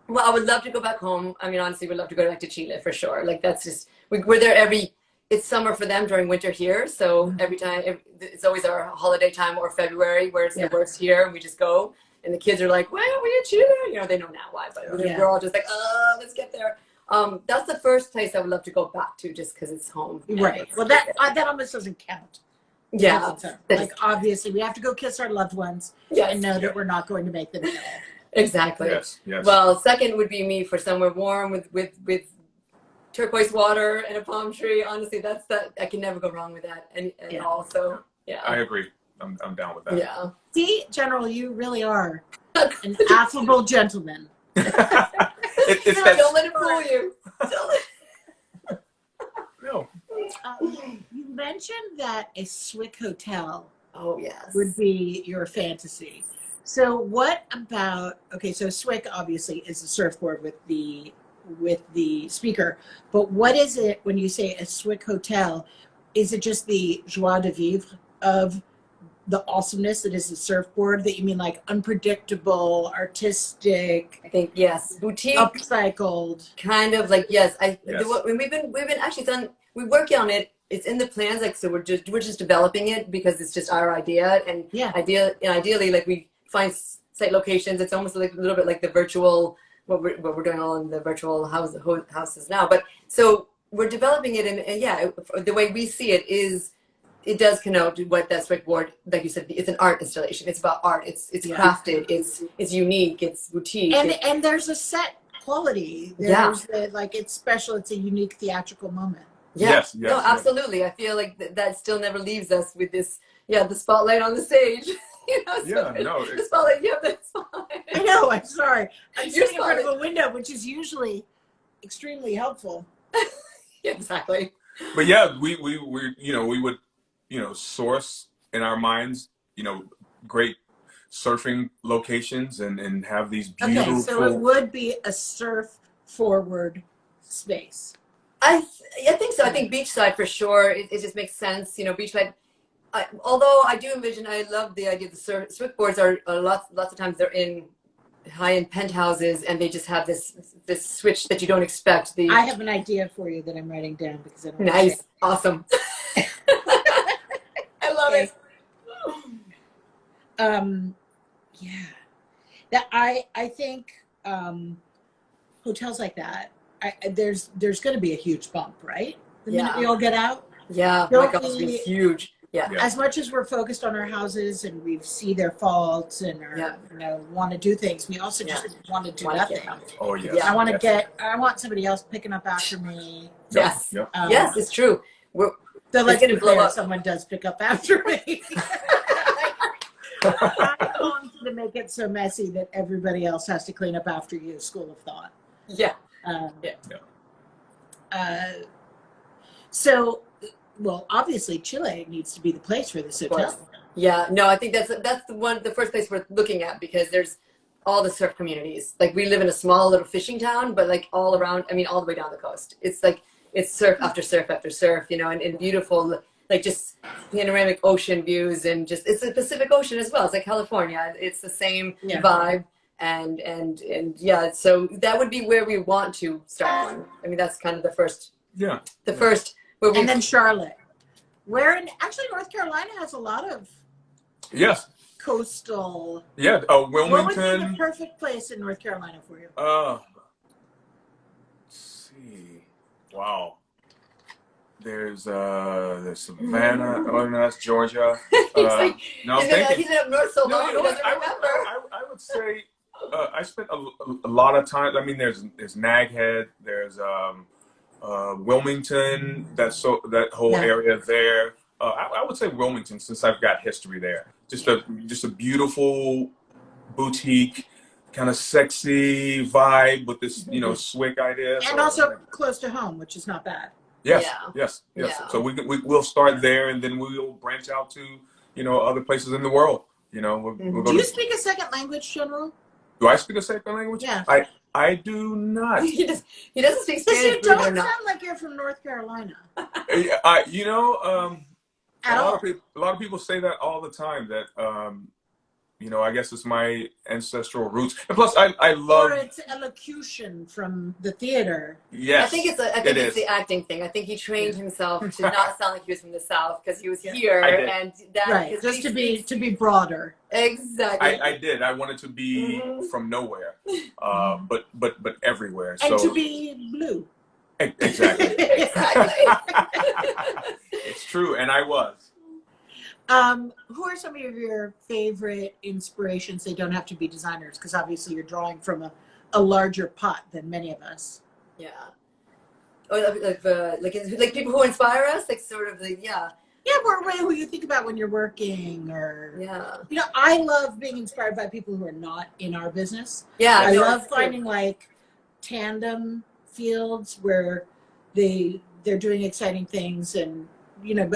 B: Well, I would love to go back home. I mean, honestly, we'd love to go back to Chile for sure. Like that's just we're there it's summer for them during winter here. So every time it's always our holiday time or February where it's the worst here, and we just go. And the kids are like, "Why are we in Chile?" You know, they know now why, but we're all just like, "Oh, let's get there." That's the first place I would love to go back to, just because it's home.
A: Right. Well, that almost doesn't count.
B: Yeah.
A: Like obviously, we have to go kiss our loved ones and know that we're not going to make them ill.
B: Exactly.
C: Yes.
B: Well, second would be me for somewhere warm with turquoise water and a palm tree. Honestly, that's that. I can never go wrong with that. And also,
C: I agree. I'm down with that.
B: Yeah.
A: See, General, you really are an affable gentleman.
B: Don't let it fool you.
C: No.
A: You mentioned that a Swick hotel
B: Yes.
A: would be your fantasy. So what about, so Swick obviously is a surfboard with the speaker, but what is it when you say a Swick hotel? Is it just the joie de vivre of the awesomeness that is the surfboard, that you mean like unpredictable, artistic?
B: I think yes, boutique,
A: upcycled,
B: kind of like we've been actually done. We work on it. It's in the plans, like so we're just developing it because it's just our idea and ideally like we find site locations. It's almost like a little bit like the virtual what we're doing all in the virtual houses now. But so we're developing it and the way we see it is. It does connote what that Swick board, like you said, it's an art installation. It's about art. It's crafted. It's unique. It's boutique.
A: And there's a set quality. There's it's special. It's a unique theatrical moment.
C: Yes.
B: No, absolutely. I feel like that still never leaves us with this. Yeah, the spotlight on the stage. The spotlight. You have the spotlight.
A: I know. I'm sorry. I'm sitting in front of a window, which is usually extremely helpful.
B: Exactly.
C: But we would. Source in our minds, great surfing locations and have these beautiful.
B: Okay,
A: so it would be a surf forward space.
B: I think so. I think beachside for sure. It just makes sense. Beachside. Although I do envision, I love the idea. The Swick boards are lots of times they're in high-end penthouses and they just have this switch that you don't expect.
A: I have an idea for you that I'm writing down because I don't.
B: Nice, awesome. I love it.
A: That I think hotels like that, there's going to be a huge bump, right? The minute we all get out.
B: Yeah, my God, it's been huge. Yeah.
A: As much as we're focused on our houses and we see their faults and want to do things, we also just want to do nothing.
C: Oh yes.
A: I want somebody else picking up after me.
B: Yes. Yes, it's true.
A: So let's be clear, someone does pick up after me. I want to make it so messy that everybody else has to clean up after you. School of thought.
B: Yeah.
A: So, well, obviously Chile needs to be the place for this hotel.
B: Yeah. No, I think that's the first place we're looking at because there's all the surf communities. Like we live in a small little fishing town, but like all around. I mean, all the way down the coast. It's like. It's surf after surf after surf, and beautiful, like just panoramic ocean views and just, it's the Pacific Ocean as well. It's like California. It's the same vibe. And so that would be where we want to start one. I mean, that's kind of the first.
C: Yeah.
B: The first.
A: And then Charlotte. Actually North Carolina has a lot of.
C: Yes.
B: coastal.
C: Yeah, Wilmington.
A: What would be the perfect place in North Carolina for you?
C: Let's see. Wow. There's Savannah. Oh no, that's Georgia.
B: He's like,
C: no,
B: he's been up north so long,
C: you know
B: he doesn't remember.
C: I would say I spent a lot of time. I mean, there's Nag Head. There's Wilmington. That whole area there. I would say Wilmington, since I've got history there. Just a beautiful boutique kind of sexy vibe with this, you know, swig idea.
A: And
C: so,
A: also close to home, which is not bad.
C: yes,
B: Yeah.
C: yes, yes.
B: Yeah.
C: So we'll start there, and then we'll branch out to, you know, other places in the world. You know, we'll go
A: Do you
C: to,
A: speak a second language, General?
C: do I speak a second language?
A: Yeah.
C: I do not.
B: He doesn't speak
A: Because
B: Spanish,
A: you
B: believe it or
A: don't
B: not.
A: sound like you're from North Carolina.
C: You know,
A: At all.
C: a lot of people say that all the time. That you know, I guess it's my ancestral roots, and plus, I love.
A: Or it's elocution from the theater.
C: Yes,
B: I think it's the acting thing. I think he trained himself to not sound like he was from the South because he was here, and that
A: Right, just to be broader.
B: Exactly.
C: I did. I wanted to be from nowhere, but everywhere.
A: And
C: so
A: to be blue.
C: exactly,
B: Exactly.
C: it's true, and I was.
A: Who are some of your favorite inspirations? They don't have to be designers, because obviously you're drawing from a larger pot than many of us.
B: Yeah. Or like people who inspire us, like sort of the
A: Yeah, or who you think about when you're working, or
B: yeah.
A: you know, I love being inspired by people who are not in our business.
B: Yeah.
A: I
B: no,
A: love
B: it's true.
A: finding like tandem fields where they're doing exciting things, and you know,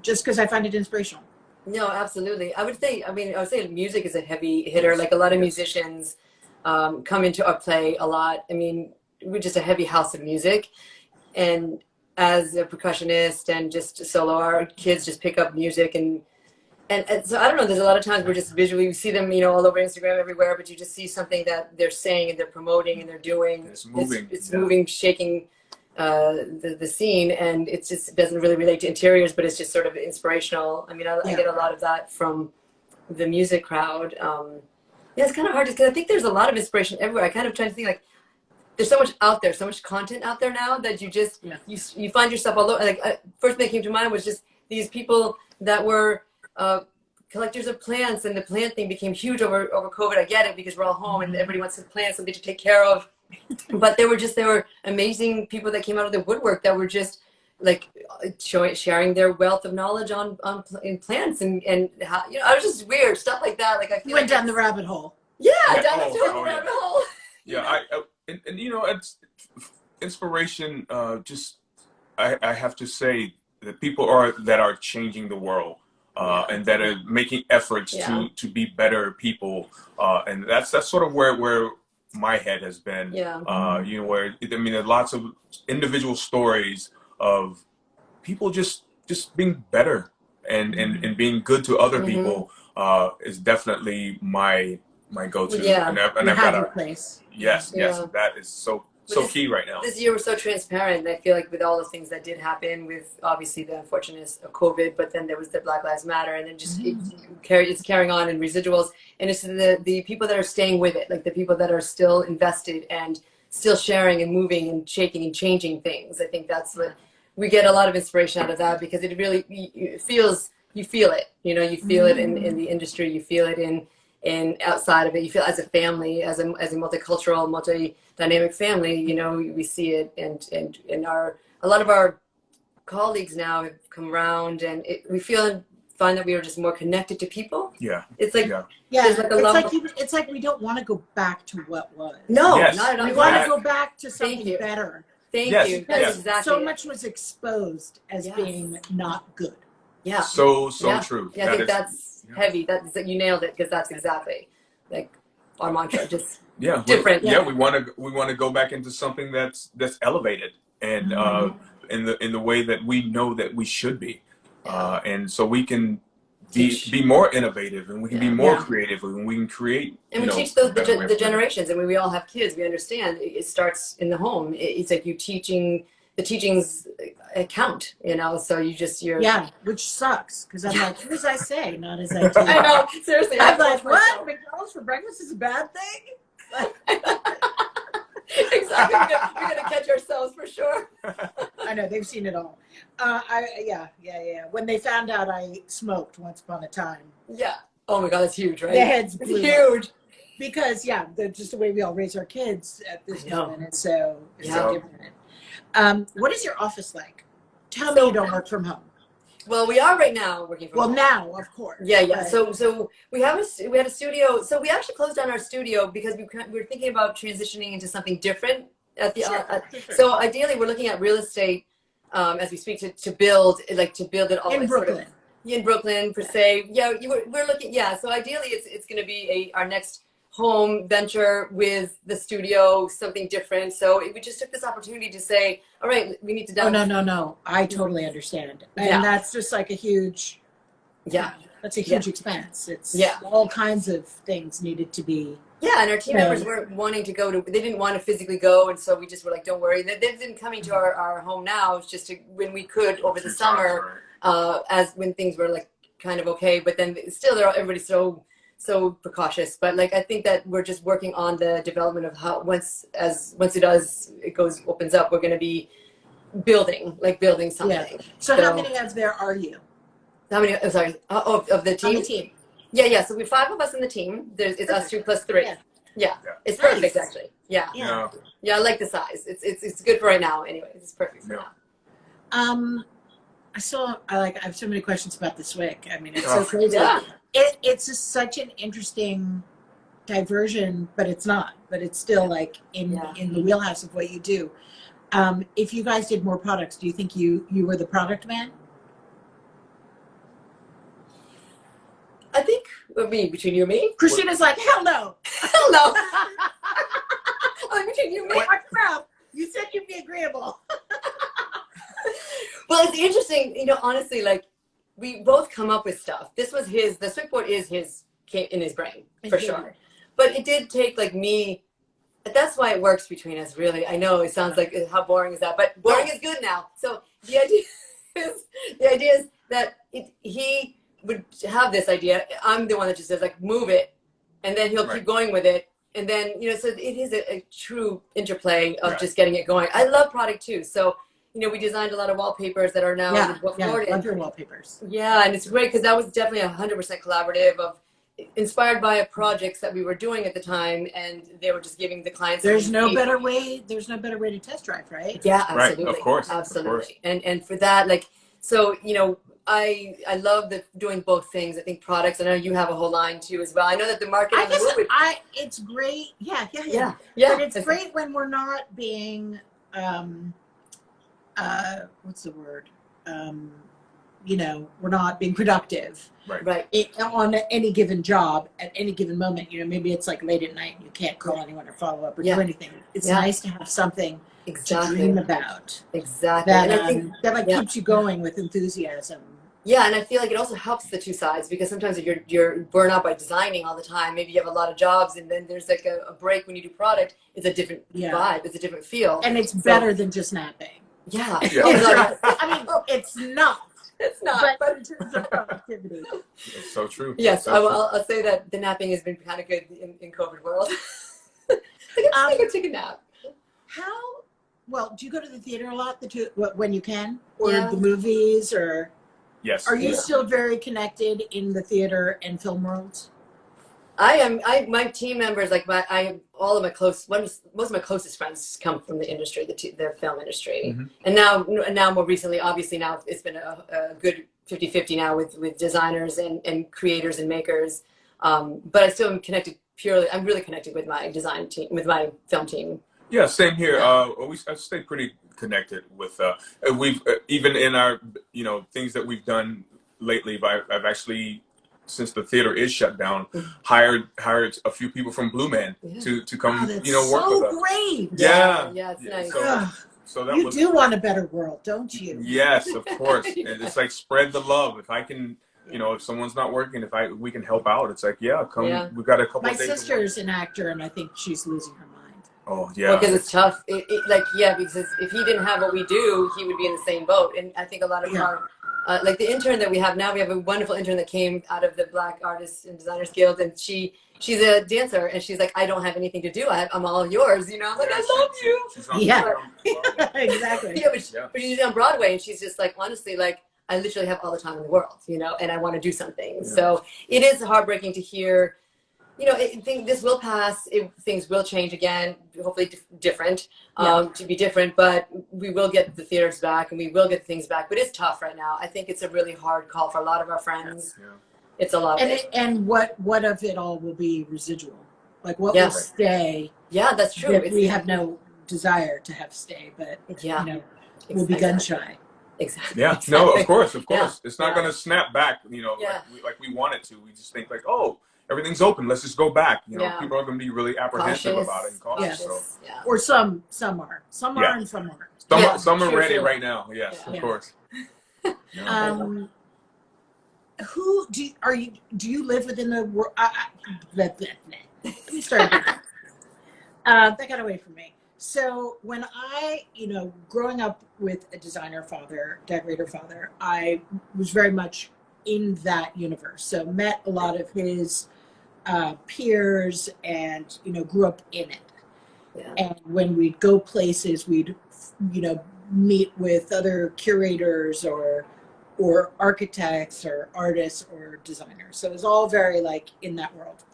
A: just because I find it inspirational.
B: No, absolutely. I would say music is a heavy hitter. Like a lot of musicians come into our play a lot. I mean, we're just a heavy house of music. And as a percussionist and just solo, our kids just pick up music. And so I don't know, there's a lot of times we're just visually, we see them, you know, all over Instagram, everywhere, but you just see something that they're saying and they're promoting and they're doing.
C: It's moving.
B: It's moving, shaking the scene, and it just doesn't really relate to interiors, but it's just sort of inspirational. I mean, I get a lot of that from the music crowd. Yeah, it's kind of hard because I think there's a lot of inspiration everywhere. I kind of try to think like there's so much out there, so much content out there now that you just you find yourself all over. Like first thing that came to mind was just these people that were collectors of plants, and the plant thing became huge over COVID. I get it because we're all home and everybody wants to plant something to take care of. But there were amazing people that came out of the woodwork that were just like sharing their wealth of knowledge in plants and how, you know, I was just weird stuff like that. Like I feel
A: Went down the rabbit hole.
B: Yeah,
C: Yeah.
B: down the rabbit hole.
C: Yeah, and you know, it's inspiration. Just I have to say that people that are changing the world. And that are making efforts to be better people, and that's sort of where my head has been. Yeah. You know, where I mean, there's lots of individual stories of people just being better and being good to other people is definitely my go-to.
A: Yeah,
C: and
A: I've got a place.
C: Yes, that is so key right now.
B: This year was so transparent. I feel like with all the things that did happen, with obviously the unfortunateness of COVID, but then there was the Black Lives Matter, and then just it's carrying on in residuals. And it's the people that are staying with it, like the people that are still invested and still sharing and moving and shaking and changing things. I think that's what we get a lot of inspiration out of that, because it really you feel it. You know, you feel it in the industry. You feel it in outside of it. You feel as a family, as a multicultural, multi-dynamic family, you know, we see it, and a lot of our colleagues now have come around, and we find that we are just more connected to people.
C: Yeah.
B: It's like
A: It's like we don't want to go back to what was.
B: No,
C: Yes.
B: not at all.
A: We want to go back to something better.
B: Thank
C: Yes.
B: you. That's
C: Yes.
B: exactly
A: So
B: it.
A: much was exposed as being not good.
B: Yeah.
C: So true.
B: Yeah, I think that's heavy. You nailed it, because that's exactly like our mantra. Just different.
C: We want to go back into something that's elevated and in the way that we know that we should be, and so we can be more innovative, and we can be more creative, and we can create.
B: And we teach the generations. I mean, we all have kids. We understand it starts in the home. It's like the teachings count, you know. So you're
A: which sucks, because I'm like, as I say, not as I do.
B: I know, seriously.
A: I'm like, what? McDonald's for breakfast is a bad thing?
B: Exactly. We're gonna catch ourselves for sure.
A: I know, they've seen it all. When they found out I smoked once upon a time.
B: Yeah. Oh my God, that's huge, right?
A: Their heads blew
B: It's huge.
A: up. Because just the way we all raise our kids at this moment, it's so different. What is your office like? Tell me you don't work from home.
B: Well, we are right now working from home.
A: Now, of course.
B: Yeah, yeah.
A: But...
B: So we had a studio. So we actually closed down our studio because we were thinking about transitioning into something different at the.
A: Sure.
B: So ideally, we're looking at real estate as we speak to build it all
A: in Brooklyn.
B: Sort of, in Brooklyn per se. Yeah, we're looking. Yeah, so ideally, it's going to be our next home venture with the studio, something different. So we just took this opportunity to say, all right, we need to.
A: Oh no! I totally understand, and that's just like a huge.
B: Yeah,
A: that's a huge expense. It's all kinds of things needed to be.
B: Yeah, and our team members weren't wanting to go to. They didn't want to physically go, and so we just were like, "Don't worry." They didn't coming to our home now. It's just when we could over the summer, as when things were like kind of okay. But then still, everybody's so precautious. But like, I think that we're just working on the development of how once it opens up, we're going to be building something.
A: Yeah. So how many of there are you?
B: How many? I'm sorry. Of the team.
A: On the team.
B: Yeah. So we 5 of us in the team. It's us 2 plus 3. Yeah. It's perfect actually. Yeah. I like the size. It's good for right now. Anyway, it's perfect for now.
A: I have so many questions about the SWIC. I mean, it's so crazy.
B: Yeah.
A: It's just such an interesting diversion, but it's not. But it's still like in the wheelhouse of what you do. If you guys did more products, do you think you were the product man?
B: I think between you and me.
A: Christina's like, hell no.
B: Hell no. Between you and me.
A: You said you'd be agreeable.
B: Well, it's interesting, honestly, like we both come up with stuff. The surfboard came in his brain for sure. But it did take like me, that's why it works between us really. I know it sounds like how boring is that, but boring is good now. So the idea is that he would have this idea. I'm the one that just says like, move it. And then he'll keep going with it. And then, so it is a true interplay of just getting it going. I love product too. So, we designed a lot of wallpapers that are now
A: love your wallpapers.
B: Yeah, and it's great because that was definitely 100% collaborative inspired by projects that we were doing at the time, and they were just giving the clients.
A: There's no better way to test drive, right?
B: Yeah, absolutely.
C: Right, of course.
B: Absolutely. And for that, I love doing both things. I think products, I know you have a whole line too as well. I know that the market
A: it's great. Yeah.
B: But
A: it's great when we're not being what's the word? We're not being productive.
C: Right.
A: On any given job at any given moment. Maybe it's like late at night and you can't call anyone or follow up or do anything. It's nice to have something to dream about.
B: Exactly.
A: That, and I think that keeps you going with enthusiasm.
B: Yeah, and I feel like it also helps the two sides because sometimes if you're burnt out by designing all the time, maybe you have a lot of jobs and then there's like a break when you do product. It's a different vibe. It's a different feel.
A: And it's better than just napping.
B: Yeah.
A: I mean, it's not.
B: It's not.
A: But in terms of productivity.
C: It's so true.
B: Yes,
C: so
B: I'll say that the napping has been kind of good in COVID world. I could take a nap.
A: Do you go to the theater a lot, when you can? Or the movies, or?
C: Yes.
A: Are you still very connected in the theater and film worlds?
B: I am. My team members, most of my closest friends come from the industry, the film industry. Mm-hmm. And now more recently, obviously now it's been a good 50-50 now with designers and creators and makers. But I still am connected I'm really connected with my design team, with my film team.
C: Yeah, same here. I stay pretty connected with, we've, even in our, things that we've done lately, I've actually, since the theater is shut down, hired a few people from Blue Man to come, work with us.
A: Great.
C: Yeah.
B: Yeah, it's nice.
C: So that
A: you do want a better world, don't you?
C: Yes, of course. And it's like spread the love. If I can, if someone's not working, we can help out. It's like, come. Yeah. We've got a couple.
A: My
C: of days
A: sister's an actor, and I think she's losing her mind.
C: Oh yeah.
B: Because it's tough. Because if he didn't have what we do, he would be in the same boat. And I think a lot of our like the intern that we have now, we have a wonderful intern that came out of the Black Artists and Designers Guild, and she's a dancer, and she's like, I don't have anything to do. I'm all yours, I'm like, I love you.
A: Exactly.
B: But she's on Broadway, and she's just like, honestly, like, I literally have all the time in the world, and I want to do something. Yeah. So it is heartbreaking to hear, I think this will pass. Things will change again, hopefully different, to be different, but we will get the theaters back and we will get things back. But it's tough right now. I think it's a really hard call for a lot of our friends.
C: Yeah.
B: It's a lot.
A: And what of it all will be residual? Like what will stay?
B: Yeah, that's true.
A: That we have no desire to have stay, but we'll be gun shy.
B: Exactly.
C: Yeah. No, of course.
B: Yeah.
C: It's not going to snap back, like we want it to. We just think like, oh, everything's open. Let's just go back. People are going to be really apprehensive about it and cautious. So.
B: Yeah.
A: Or some are. Some are and some aren't.
C: Some are ready right now. Yes, of course.
A: Who do you live within the world? Let me start again. That got away from me. So when I, growing up with a designer father, decorator father, I was very much in that universe. So met a lot of his peers and, grew up in it.
B: Yeah.
A: And when we'd go places, we'd, meet with other curators or architects or artists or designers. So it was all very like in that world.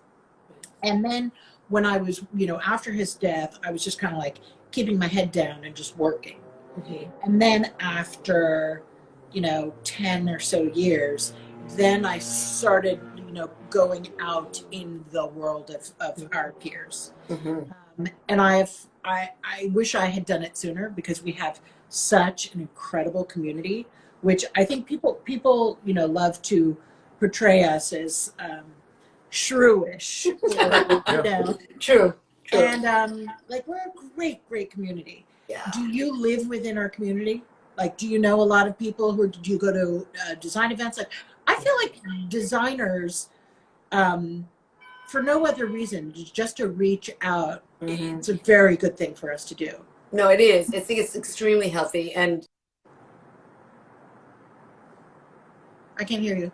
A: And then when I was, after his death, I was just kind of like keeping my head down and just working.
B: Mm-hmm.
A: And then after, 10 or so years, then I started, going out in the world of our peers.
B: Mm-hmm.
A: And I wish I had done it sooner because we have such an incredible community, which I think people, love to portray us as shrewish.
B: True.
A: And we're a great community.
B: Yeah.
A: Do you live within our community? Like, do you know a lot of people who do you go to design events? Like, I feel like designers, for no other reason, just to reach out, it's a very good thing for us to do.
B: No, it is. I think it's extremely healthy. And
A: I can't hear you.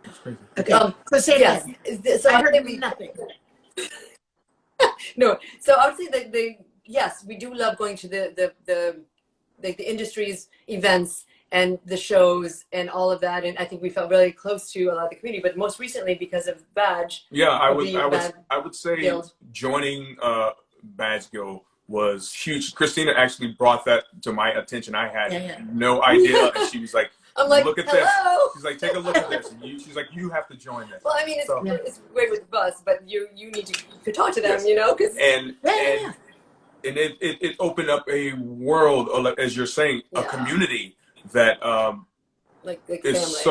C: That's crazy.
A: Okay. So say it again.
B: So
A: I heard nothing.
B: No. So I would say that yes, we do love going to the industry's events and the shows and all of that. And I think we felt really close to a lot of the community, but most recently because of Badge.
C: Yeah, I would say
B: Guild.
C: joining Badge Guild was huge. Christina actually brought that to my attention. I had no idea. And she was like,
B: I'm like,
C: look at
B: hello.
C: this. She's like, take a look at this. And she's like, you have to join this.
B: Well, I mean, it's great with the bus, but you need to talk to them, because
C: and it opened up a world, as you're saying, a community that is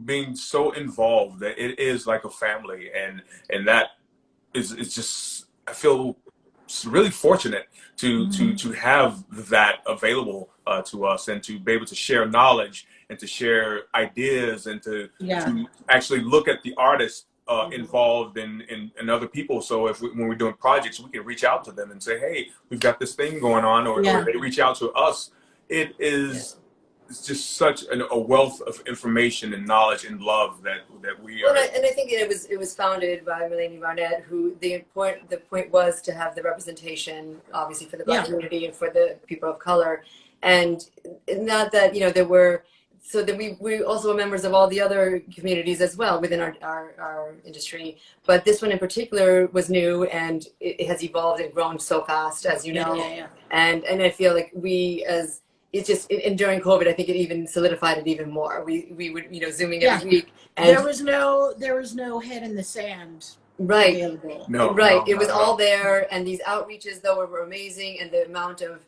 C: being so involved that it is like a family, and that is just, I feel really fortunate to have that available to us, and to be able to share knowledge and to share ideas and to actually look at the artists involved in other people. So when we're doing projects, we can reach out to them and say, hey, we've got this thing going on, or they reach out to us. It is it's just such a wealth of information and knowledge and love that we are.
B: And I think it was founded by Melanie Barnett, who the point was to have the representation, obviously, for the Black community and for the people of color, and not that there were. So that we also are members of all the other communities as well within our industry. But this one in particular was new, and it has evolved and grown so fast, as you know. And I feel like and during COVID, I think it even solidified it even more. We would, Zooming every week. And
A: there was no head in the sand.
B: Right.
A: Available.
C: No.
B: Right. It was all there. And these outreaches, though, were amazing. And the amount of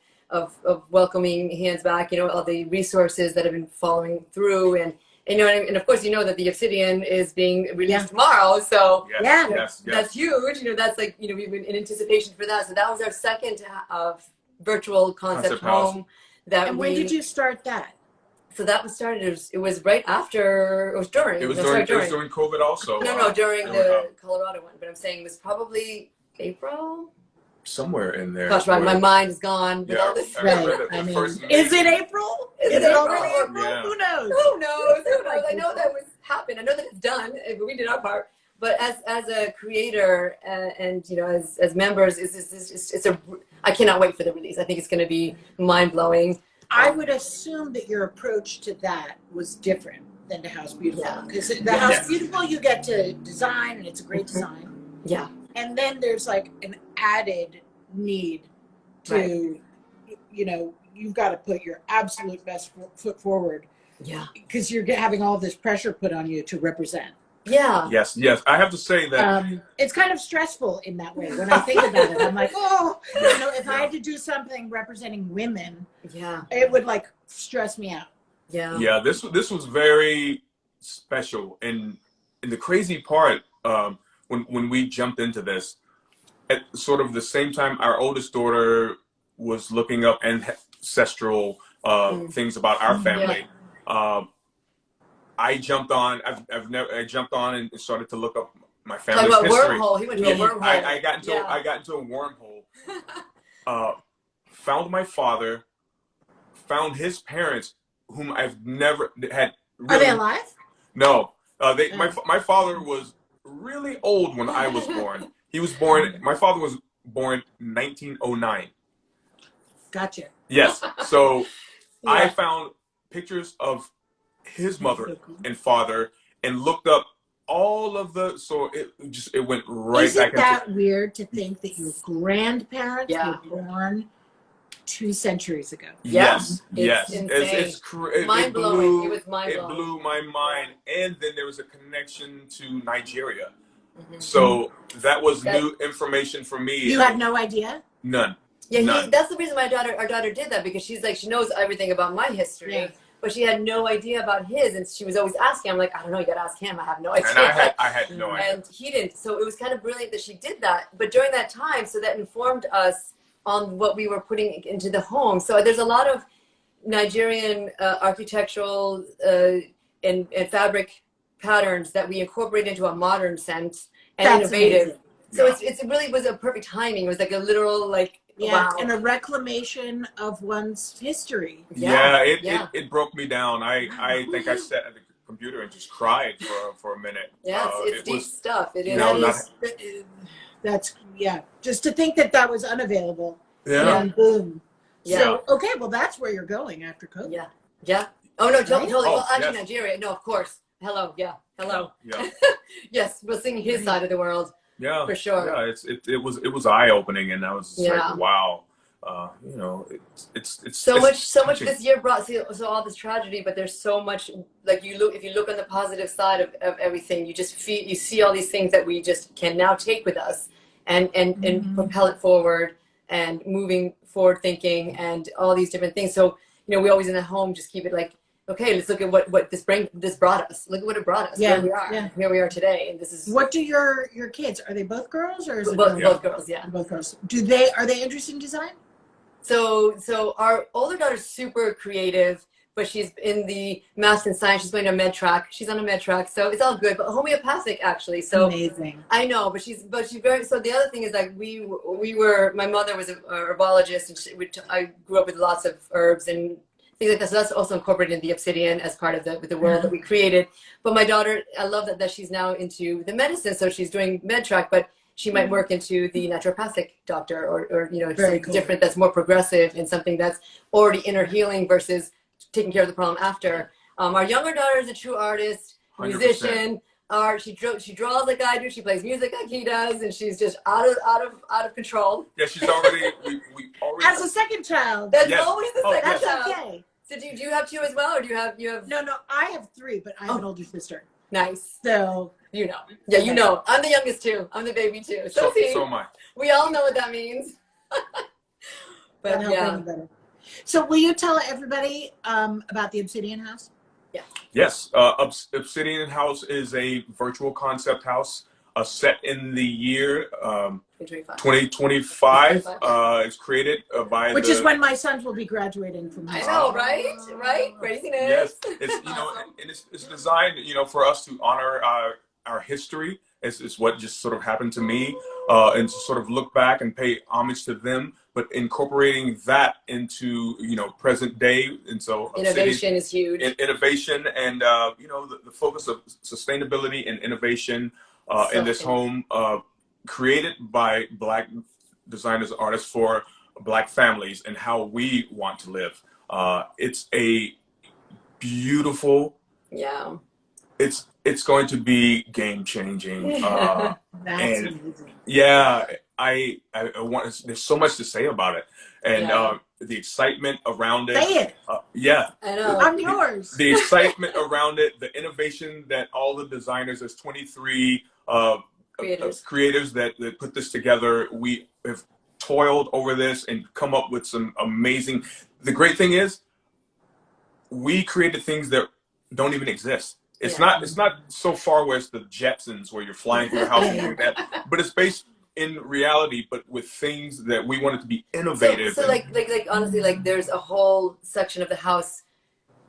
B: welcoming hands back, all the resources that have been following through, and and of course that the Obsidian is being released tomorrow, so that's huge. That's like we've been in anticipation for that. So that was our second virtual concept home.
A: And when did you start that?
B: So that was started. It was right after. It was during.
C: It was during COVID also.
B: No, during the Colorado one. But I'm saying it was probably April.
C: Somewhere in there.
B: Gosh, my mind is gone with all this.
A: Is it April? Is it already April?
C: Yeah.
B: Who knows? I know that was happened. I know that it's done. We did our part. But as a creator and as members, I cannot wait for the release. I think it's going to be mind blowing.
A: I would assume that your approach to that was different than to House Beautiful,
B: Yeah.
A: because the House Beautiful you get to design, and it's a great design.
B: Yeah.
A: And then there's like an added need to, you know, you've got to put your absolute best foot forward.
B: Yeah.
A: Because you're having all this pressure put on you to represent.
B: Yeah.
C: Yes. I have to say that
A: it's kind of stressful in that way. When I think about it, I'm like, oh, you know, if I had to do something representing women, it would like stress me out.
B: Yeah.
C: Yeah. This was very special, and the crazy part, when we jumped into this, at sort of the same time, our oldest daughter was looking up ancestral things about our family. I jumped on. I jumped on and started to look up my family's history.
B: Wormhole. He went to a wormhole.
C: I got into a wormhole. Found my father. Found his parents, whom I've never had. Really,
A: are they alive?
C: No. My father was really old when I was born. He was born. My father was born 1909.
A: Gotcha.
C: Yes. So I found pictures of his mother and father and looked up all of the, so it went right
A: Isn't
C: back into.
A: that weird to think that your grandparents were born 2 centuries ago?
C: Yes.
B: It's mind blowing. It was mind blowing.
C: It blew my mind. And then there was a connection to Nigeria. So that was new information for me.
A: You had no idea?
C: None.
B: Yeah, that's the reason our daughter did that, because she's like, she knows everything about my history, but she had no idea about his, and she was always asking. I'm like, I don't know, you gotta ask him. I have no idea.
C: And I had no idea.
B: And he didn't. So it was kind of brilliant that she did that. But during that time, so that informed us on what we were putting into the home. So there's a lot of Nigerian architectural and fabric patterns that we incorporate into a modern sense and innovative. Amazing. So it really was a perfect timing. It was like a literal wow.
A: And a reclamation of one's history.
C: It broke me down. I think I sat at the computer and just cried for a minute.
B: Yeah, it's deep stuff. It is.
A: That's just to think that was unavailable.
C: Yeah.
A: And boom.
B: Yeah.
A: So okay, well that's where you're going after COVID.
B: Yeah. Oh no, totally.
C: Oh,
B: well, actually, Nigeria. No, of course. Hello. Yeah. Hello.
C: Yeah.
B: Yes, we're seeing his side of the world.
C: Yeah,
B: for sure.
C: Yeah, it was eye opening, and I was like, wow. You know, it's so
B: much this year brought so all this tragedy, but there's so much, like if you look on the positive side of everything, you see all these things that we just can now take with us and propel it forward and moving forward thinking and all these different things. So, you know, we always in the home just keep it like, okay, let's look at what this brought us. Look at what it brought us. Here we are. Yeah. Here we are today. And this is.
A: What do your kids? Are they both girls or is it
B: both girls? Yeah,
A: both girls. Are they interested in design?
B: So our older daughter's super creative, but she's in the math and science. She's going to a med track. She's on a med track, so it's all good. But homeopathic, actually. So
A: amazing.
B: I know, but she's very. So the other thing is, like, we were. My mother was a herbologist, and I grew up with lots of herbs and things like that. So that's also incorporated in the obsidian as part of the world that we created. But my daughter, I love that she's now into the medicine. So she's doing med track, but she might work into the naturopathic doctor or you know, something different that's more progressive and something that's already inner healing versus taking care of the problem after. Our younger daughter is a true artist, musician. She draws like I do. She plays music like he does, and she's just out of control.
C: Yeah, she's already. We already.
A: As a second child.
B: That's always the second child.
A: That's okay.
B: So do you have two as well, or do you have?
A: No, I have 3, but I have an older sister.
B: Nice.
A: So
B: you know, you know, I'm the youngest too. I'm the baby too. So
C: am I.
B: We all know what that means. But
A: better. So will you tell everybody about the Obsidian House?
B: Yeah.
C: Yes, Obsidian House is a virtual concept house set in the year 2025. It's created by
A: which is when my sons will be graduating from high school.
B: I know, right? Craziness.
C: Yes, it's and it's designed for us to honor our history. It's what just sort of happened to me, and to sort of look back and pay homage to them, but incorporating that into present day. And so
B: innovation is huge.
C: Innovation and the focus of sustainability and innovation in this home, created by Black designers and artists for Black families and how we want to live. It's a beautiful
B: Yeah.
C: It's going to be game changing.
A: That's
C: And
A: amazing.
C: yeah, I want. There's so much to say about it, and
B: Yeah.
C: the excitement around it.
A: Say it.
C: Yeah,
B: I know.
A: I'm yours.
C: the excitement around it, the innovation that all the designers, there's 23 creators that put this together. We have toiled over this and come up with some amazing. The great thing is, we created things that don't even exist. It's not so far where it's the Jetsons where you're flying through the house and doing that, but it's based in reality, but with things that we wanted to be innovative.
B: So like honestly, like there's a whole section of the house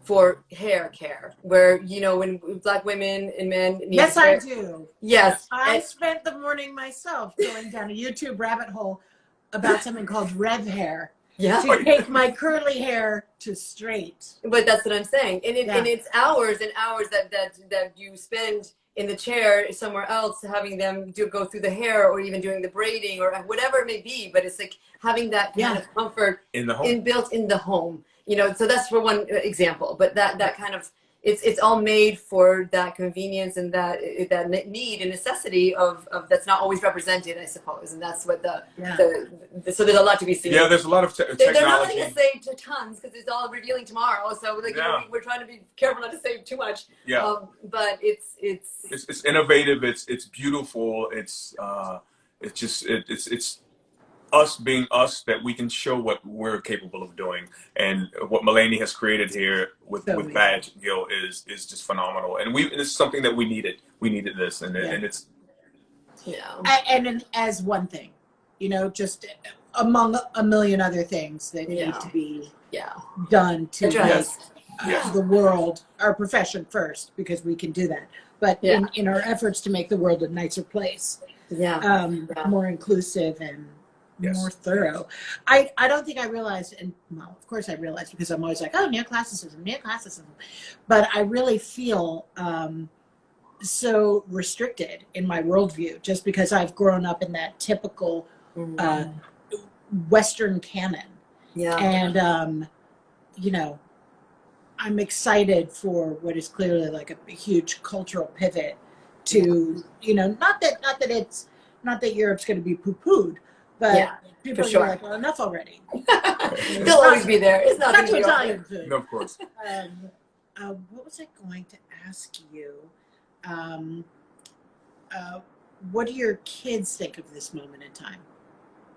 B: for hair care where, you know, when Black women and men need
A: Yes,
B: hair.
A: I do.
B: Yes.
A: I spent the morning myself going down a YouTube rabbit hole about something called Rev Hair.
B: Yeah.
A: To take my curly hair to straight.
B: But that's what I'm saying. And it's hours and hours that you spend in the chair somewhere else, having them go through the hair or even doing the braiding or whatever it may be. But it's like having that kind of comfort
C: in the home,
B: built in the home. You know, so that's for one example. But that kind of it's all made for that convenience and that need and necessity of that's not always represented, I suppose. And that's what so there's a lot to be seen.
C: Yeah, there's a lot of technology.
B: They're not letting us say tons because it's all revealing tomorrow. So like, you know, we're trying to be careful not to say too much.
C: Yeah.
B: But it's
C: innovative. It's beautiful. It's us being us, that we can show what we're capable of doing, and what Mulaney has created here with Badge Gill is just phenomenal. And it's something that we needed. We needed this, and it's
A: and as one thing, you know, just among a million other things that need to be done to make the world, our profession first, because we can do that, but in our efforts to make the world a nicer place, more inclusive and more thorough. I don't think I realized, and well, of course I realized because I'm always like, oh, neoclassicism, but I really feel so restricted in my worldview just because I've grown up in that typical Western canon. Yeah. And you know, I'm excited for what is clearly like a huge cultural pivot to, you know, not that Europe's going to be poo-pooed, but people are like, well, enough already.
B: They'll always be there. It's not
A: too Italian food.
C: No, of course.
A: What was I going to ask you? What do your kids think of this moment in time?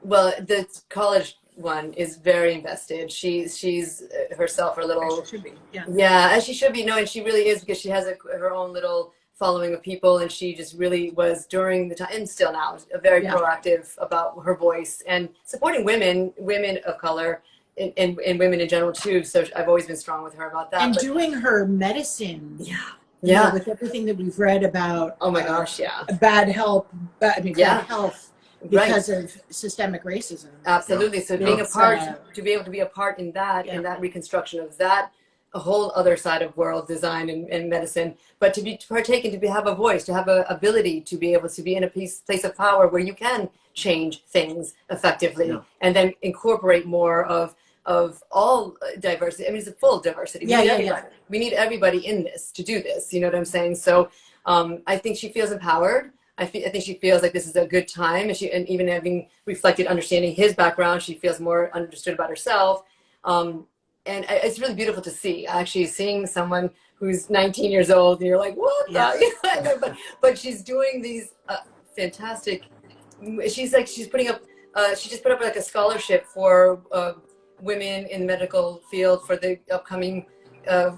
B: Well, the college one is very invested. She's herself a little.
A: As she should be.
B: Yeah, as she should be. No, and she really is, because she has her own little following of people, and she just really was during the time, and still now, very proactive about her voice and supporting women of color, and women in general too. So I've always been strong with her about that.
A: And doing her medicine.
B: Yeah.
A: You know, with everything that we've read about.
B: Oh my gosh,
A: bad health because of systemic racism.
B: Absolutely. So being a part, to be able to be a part in that, and that reconstruction of that, a whole other side of world design and medicine, but to partake and to have a voice, to have an ability to be able to be in a place of power where you can change things effectively, and then incorporate more of all diversity. I mean, it's a full diversity. We need everybody in this to do this. You know what I'm saying? So I think she feels empowered. I think she feels like this is a good time, and even having reflected, understanding his background, she feels more understood about herself. And it's really beautiful to see, actually seeing someone who's 19 years old, and you're like, what? But she's doing these fantastic. She's putting up. She just put up like a scholarship for women in the medical field for the upcoming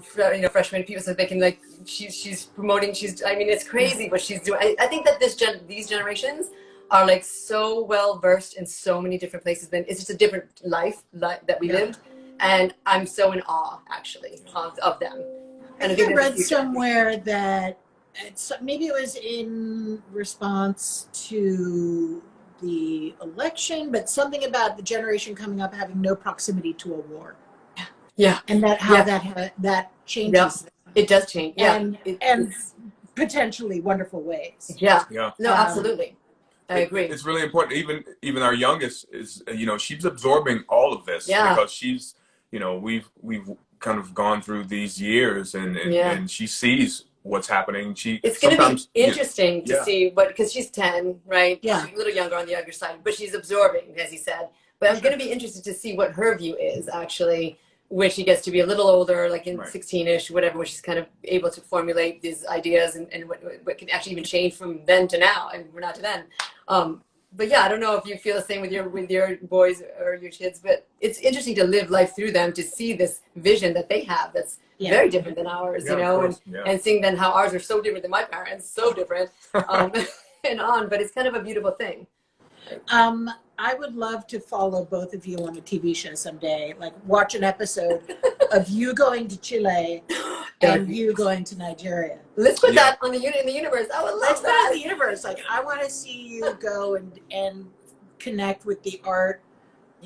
B: freshman people, so they can like. She's promoting. I mean, it's crazy what she's doing. I think that these generations are like so well versed in so many different places. It's just a different life that we lived. And I'm so in awe, actually, of them. And
A: I think I read somewhere that maybe it was in response to the election, but something about the generation coming up having no proximity to a war.
B: Yeah.
A: And that changes.
B: It does change. Yeah.
A: And potentially wonderful ways.
B: Yeah. No, absolutely. I agree.
C: It's really important. Even our youngest is, she's absorbing all of this because she's, we've kind of gone through these years, and she sees what's happening.
B: It's going to be interesting to
C: yeah.
B: see because she's 10, right?
A: Yeah.
B: She's a little younger on the younger side, but she's absorbing, as he said. But I'm going to be interested to see what her view is actually when she gets to be a little older, like in 16-ish, whatever, when she's kind of able to formulate these ideas and what can actually even change from then to now, and we're not to then. But yeah, I don't know if you feel the same with your boys or your kids, but it's interesting to live life through them, to see this vision that they have that's very different than ours, you know, and seeing then how ours are so different than my parents, so different, and on. But it's kind of a beautiful thing.
A: I would love to follow both of you on a TV show someday, like watch an episode of you going to Chile and you going to Nigeria.
B: Let's put that on in the universe. I would love that.
A: Put it in the universe. Like, I want to see you go and connect with the art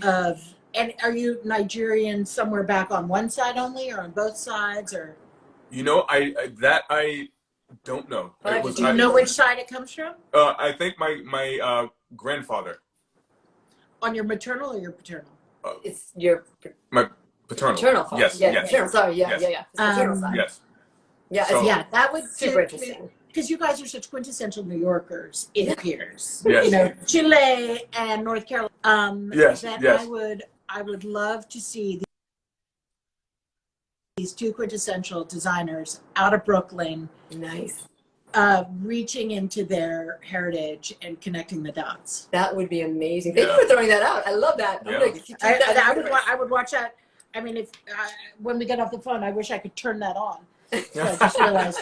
A: of. And are you Nigerian somewhere back on one side only, or on both sides, or?
C: You know, I don't know.
A: Do you know which side it comes from?
C: I think my grandfather.
B: On
A: your maternal or your paternal?
B: It's
C: my paternal.
B: Paternal father.
C: Yes.
B: Yes. Paternal. Sorry. Yeah. It's paternal side.
C: Yes.
B: Yeah.
C: So,
A: that would
B: super interesting.
A: Because you guys are such quintessential New Yorkers, it appears.
C: Yes.
A: You know, Chile and North Carolina.
C: Yes.
A: I would love to see these two quintessential designers out of Brooklyn.
B: Nice.
A: Reaching into their heritage and connecting the dots.
B: That would be amazing. Thank you for throwing that out. I love that.
A: Yeah. I would watch that. I mean, if when we get off the phone, I wish I could turn that on. So I just realized.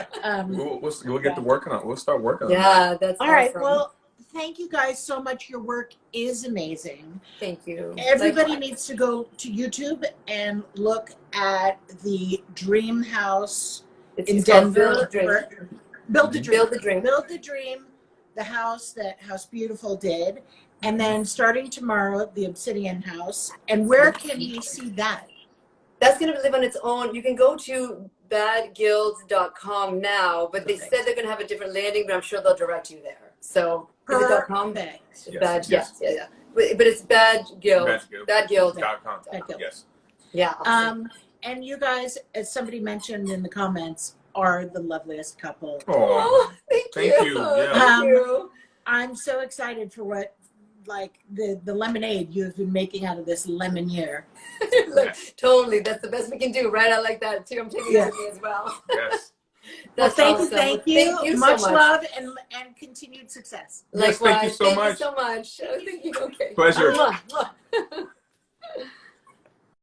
C: We'll get to working on it. We'll start working on it.
B: Yeah, that's
A: all
B: awesome.
A: right. Well, thank you guys so much. Your work is amazing.
B: Thank you.
A: Everybody needs to go to YouTube and look at the Dream House in Denver. Build the dream, the house that House Beautiful did, and then starting tomorrow, the Obsidian House. And where can we see that?
B: That's going to live on its own. You can go to badguilds.com now, but they said they're going to have a different landing, but I'm sure they'll direct you there. So, is it .com? Yes. But it's badguild.com.
C: Yes.
B: Yeah. Awesome.
A: And you guys, as somebody mentioned in the comments, are the loveliest couple.
B: Oh, thank you.
C: Yeah.
B: Thank you.
A: I'm so excited for what, like, the lemonade you have been making out of this lemon year.
B: Totally. That's the best we can do, right? I like that too. I'm taking that with me as well.
C: Yes.
A: Well, thank you. Much love and continued success.
B: Likewise.
C: Yes, thank you so much.
B: Thank you so much. Thank you. Okay.
C: Pleasure.